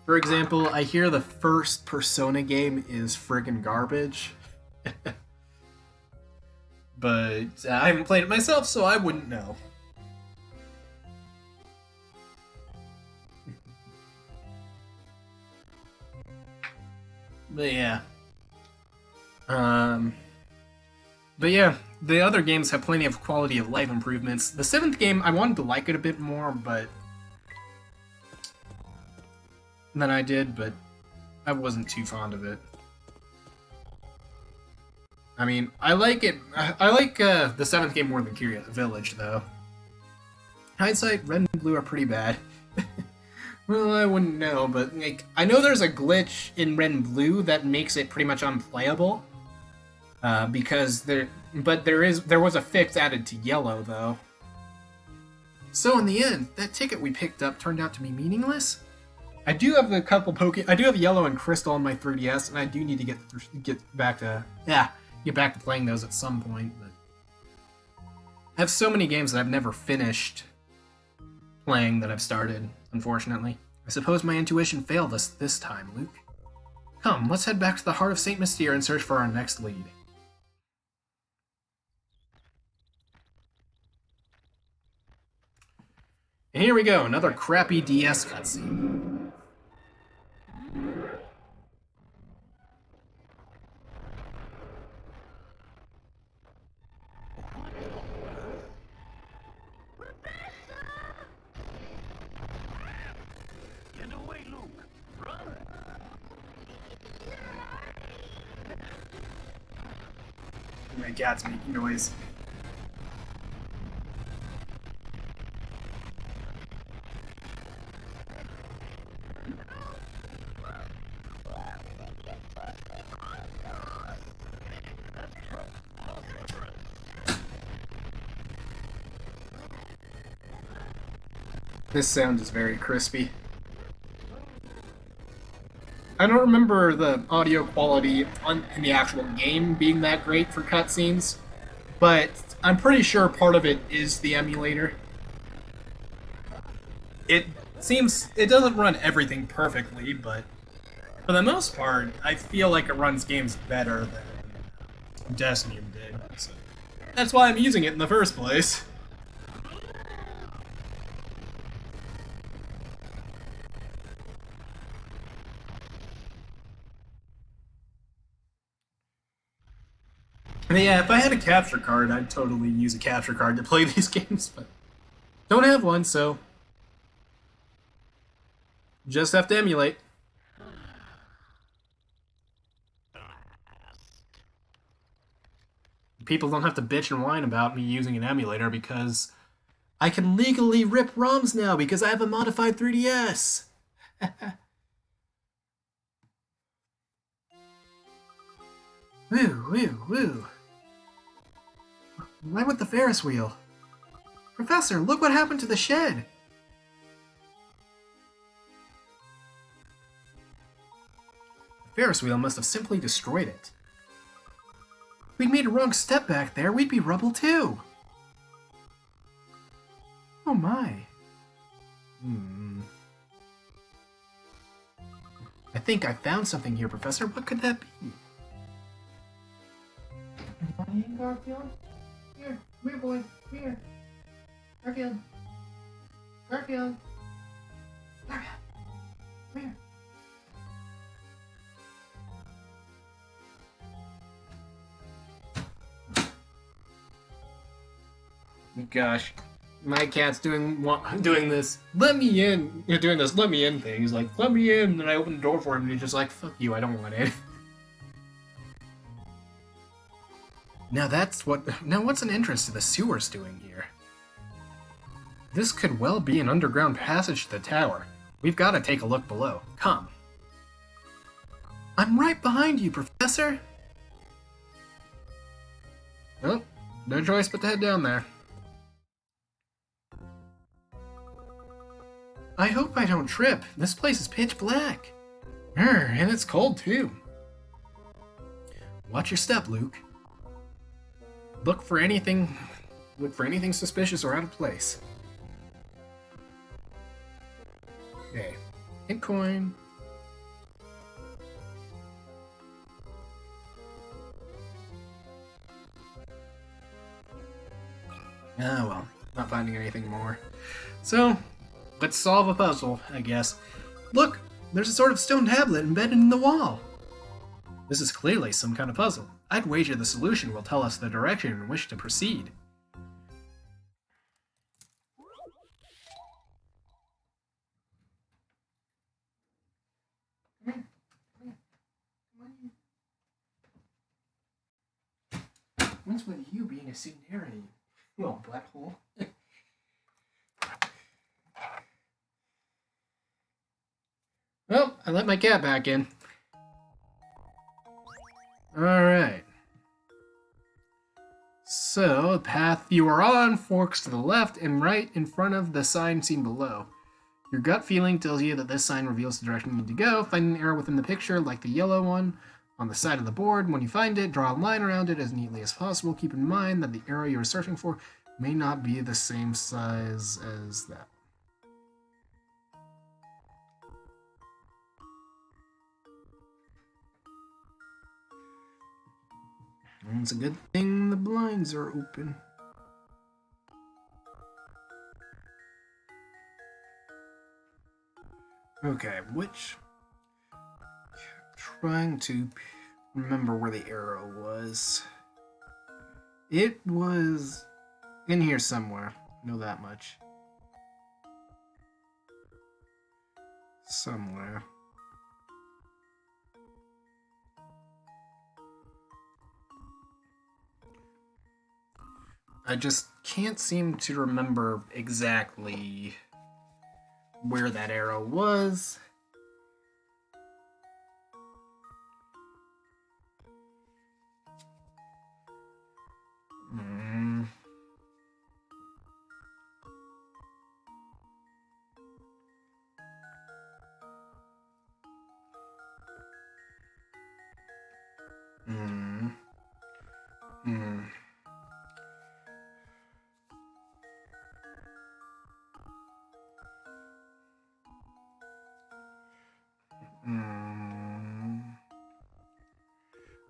For example, I hear the first Persona game is friggin' garbage. But I haven't played it myself, so I wouldn't know. But yeah. But yeah, the other games have plenty of quality of life improvements. The 7th game, I wanted to like it a bit more, but than I did, but I wasn't too fond of it. I mean, I like it. I like the 7th game more than Curious Village, though. Hindsight, red and blue are pretty bad. Well, I wouldn't know, but like I know there's a glitch in red and blue that makes it pretty much unplayable. Because there was a fix added to yellow though. So in the end, that ticket we picked up turned out to be meaningless. I do have a couple I do have yellow and crystal on my 3DS, and I do need to get back to playing those at some point. But I have so many games that I've never finished playing that I've started. Unfortunately, I suppose my intuition failed us this time, Luke. Come, let's head back to the heart of St. Mystere and search for our next lead. And here we go, another crappy DS cutscene. Get away, Luke! Run! My cat's making noise. This sound is very crispy. I don't remember the audio quality in the actual game being that great for cutscenes, but I'm pretty sure part of it is the emulator. It doesn't run everything perfectly, but for the most part, I feel like it runs games better than Destiny did. So that's why I'm using it in the first place. Yeah, if I had a capture card, I'd totally use a capture card to play these games, but don't have one, so just have to emulate. People don't have to bitch and whine about me using an emulator because I can legally rip ROMs now because I have a modified 3DS. Woo, woo, woo. Why with the Ferris wheel? Professor, look what happened to the shed! The Ferris wheel must have simply destroyed it. If we'd made a wrong step back there, we'd be rubble too. Oh my. I think I found something here, Professor. What could that be? Come on in, Garfield. Here, come here, boy. Come here. Garfield. Garfield. Garfield. Come here. Gosh, my cat's doing this. Let me in. You're doing this. Let me in thing. He's like, let me in. And I open the door for him, and he's just like, fuck you. I don't want it. Now what's an interest to the sewers doing here? This could well be an underground passage to the tower. We've got to take a look below. Come. I'm right behind you, Professor. Well, no choice but to head down there. I hope I don't trip. This place is pitch black. And it's cold too. Watch your step, Luke. Look for anything suspicious or out of place. Okay. Hit coin. Ah, well, not finding anything more. So, let's solve a puzzle, I guess. Look, there's a sort of stone tablet embedded in the wall. This is clearly some kind of puzzle. I'd wager the solution will tell us the direction in which to proceed. What's with you being a Sunarian? Little butthole. Well, I let my cat back in. Alright. So, the path you are on forks to the left and right in front of the sign seen below. Your gut feeling tells you that this sign reveals the direction you need to go. Find an arrow within the picture, like the yellow one, on the side of the board. When you find it, draw a line around it as neatly as possible. Keep in mind that the arrow you are searching for may not be the same size as that. It's a good thing the blinds are open. Okay, trying to remember where the arrow was. It was in here somewhere. Know that much. Somewhere. I just can't seem to remember exactly where that arrow was.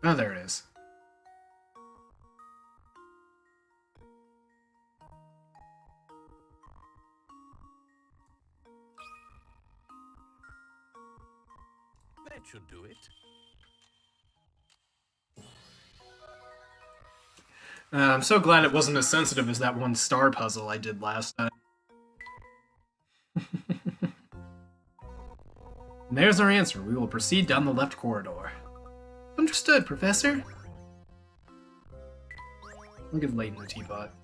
Oh, there it is. That should do it. I'm so glad it wasn't as sensitive as that one star puzzle I did last time. And there's our answer. We will proceed down the left corridor. Understood, Professor. I'll give Layton the teapot.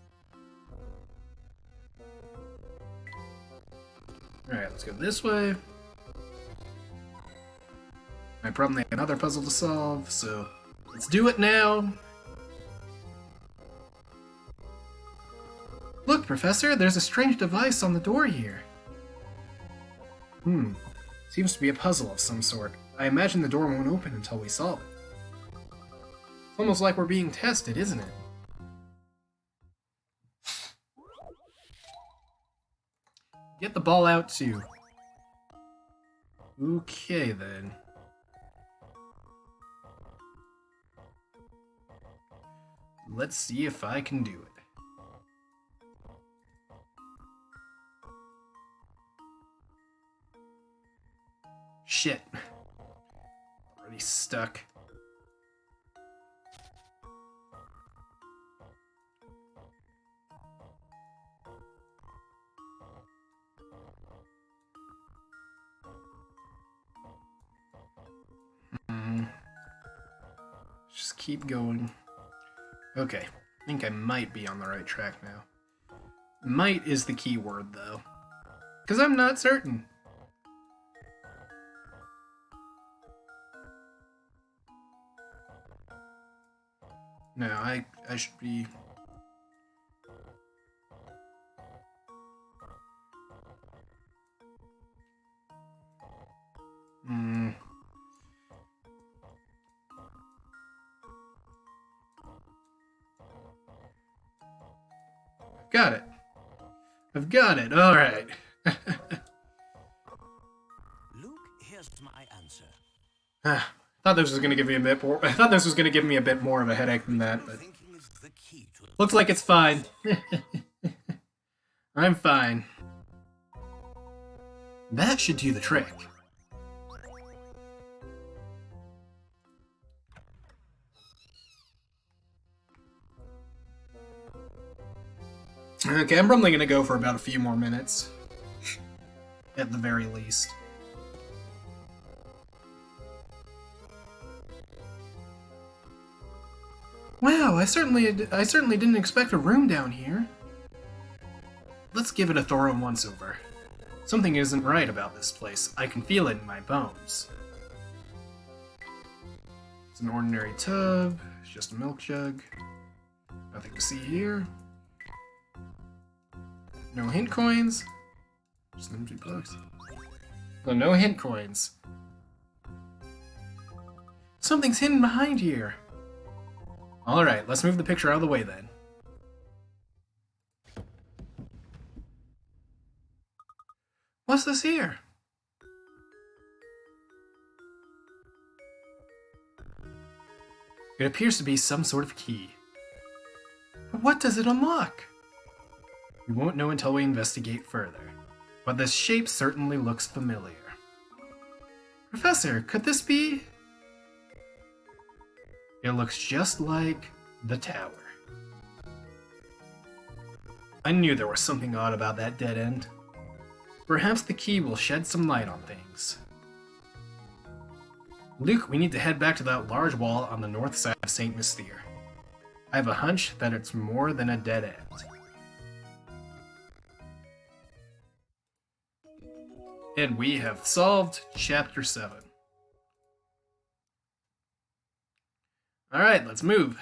Alright, let's go this way. I probably have another puzzle to solve, so let's do it now. Look, Professor, there's a strange device on the door here. Seems to be a puzzle of some sort. I imagine the door won't open until we solve it. It's almost like we're being tested, isn't it? Get the ball out too. Okay then. Let's see if I can do it. Shit. Already stuck. Just keep going. Okay, I think I might be on the right track now. Might is the key word, though. Because I'm not certain. No, I should be... Got it. I've got it. All right. Luke, here's my answer. Thought this was going to give me a bit more. I thought this was going to give me a bit more of a headache than that, but Thinking is the key to looks like it's fine. I'm fine. That should do the trick. Okay, I'm probably going to go for about a few more minutes. At the very least. Wow, I certainly didn't expect a room down here. Let's give it a thorough once-over. Something isn't right about this place. I can feel it in my bones. It's an ordinary tub. It's just a milk jug. Nothing to see here. No hint coins. Just empty blocks. Oh, no hint coins. Something's hidden behind here. Alright, let's move the picture out of the way then. What's this here? It appears to be some sort of key. What does it unlock? We won't know until we investigate further, but this shape certainly looks familiar. Professor, could this be? It looks just like the tower. I knew there was something odd about that dead end. Perhaps the key will shed some light on things. Luke, we need to head back to that large wall on the north side of St. Mystere. I have a hunch that it's more than a dead end. And we have solved Chapter 7. Alright, let's move.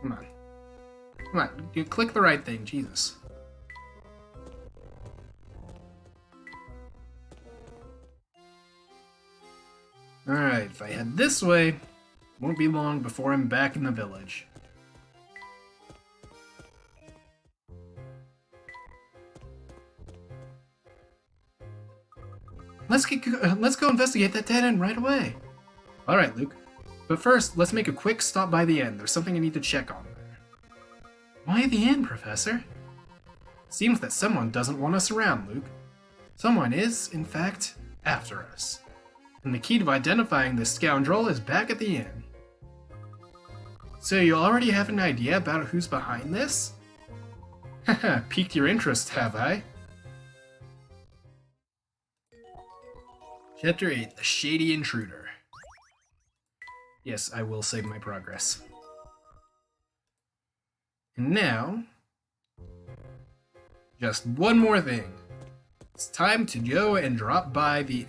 Come on. Come on, you click the right thing, Jesus. Alright, if I head this way, won't be long before I'm back in the village. Let's go investigate that dead end right away. Alright, Luke. But first, let's make a quick stop by the inn. There's something I need to check on there. Why the inn, Professor? Seems that someone doesn't want us around, Luke. Someone is, in fact, after us. And the key to identifying this scoundrel is back at the inn. So you already have an idea about who's behind this? Haha, piqued your interest, have I? Chapter 8, The Shady Intruder. Yes, I will save my progress. And now, just one more thing. It's time to go and drop by the...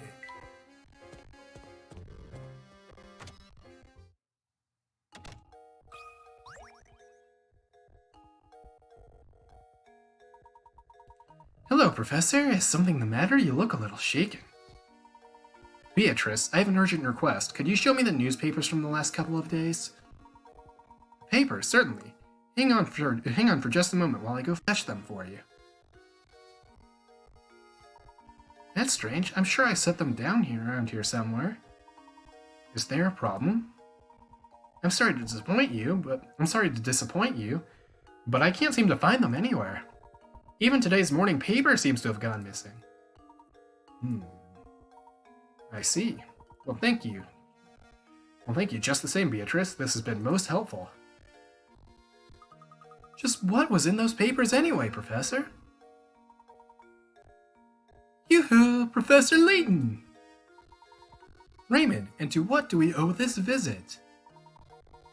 Hello, Professor. Is something the matter? You look a little shaken. Beatrice, I have an urgent request. Could you show me the newspapers from the last couple of days? Papers, certainly. Hang on for just a moment while I go fetch them for you. That's strange. I'm sure I set them down here around here somewhere. Is there a problem? I'm sorry to disappoint you, but I can't seem to find them anywhere. Even today's morning paper seems to have gone missing. I see. Well, thank you. Just the same, Beatrice. This has been most helpful. Just what was in those papers anyway, Professor? Yoo-hoo, Professor Layton! Raymond, and to what do we owe this visit?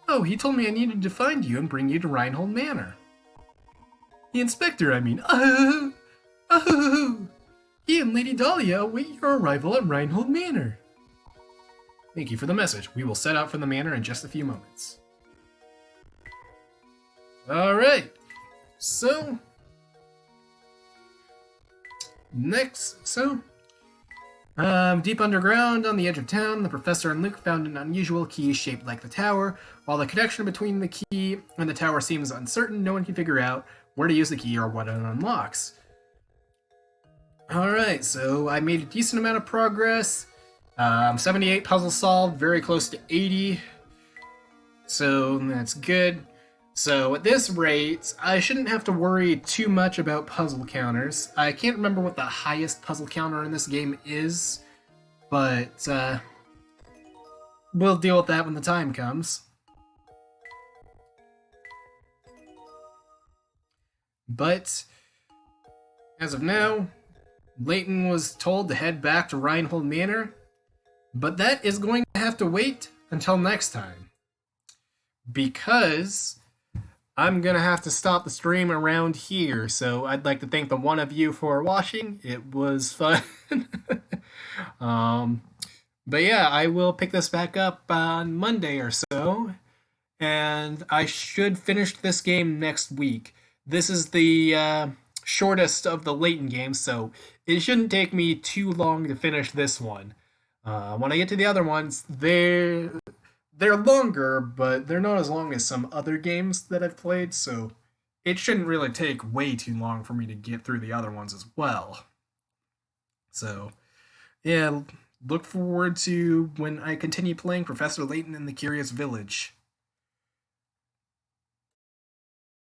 Oh, he told me I needed to find you and bring you to Reinhold Manor. The inspector, I mean. Oh! He and Lady Dahlia await your arrival at Reinhold Manor. Thank you for the message. We will set out for the manor in just a few moments. Alright. So. Deep underground, on the edge of town, the professor and Luke found an unusual key shaped like the tower. While the connection between the key and the tower seems uncertain, no one can figure out where to use the key or what it unlocks. Alright, so I made a decent amount of progress. 78 puzzles solved, very close to 80. So that's good. So at this rate, I shouldn't have to worry too much about puzzle counters. I can't remember what the highest puzzle counter in this game is, but we'll deal with that when the time comes. But as of now, Layton was told to head back to Reinhold Manor, but that is going to have to wait until next time, because I'm going to have to stop the stream around here. So I'd like to thank the one of you for watching. It was fun. But yeah, I will pick this back up on Monday or so, and I should finish this game next week. This is the shortest of the Layton games, so it shouldn't take me too long to finish this one. When I get to the other ones, they're longer, but they're not as long as some other games that I've played, so it shouldn't really take way too long for me to get through the other ones as well. So, yeah, look forward to when I continue playing Professor Layton in the Curious Village.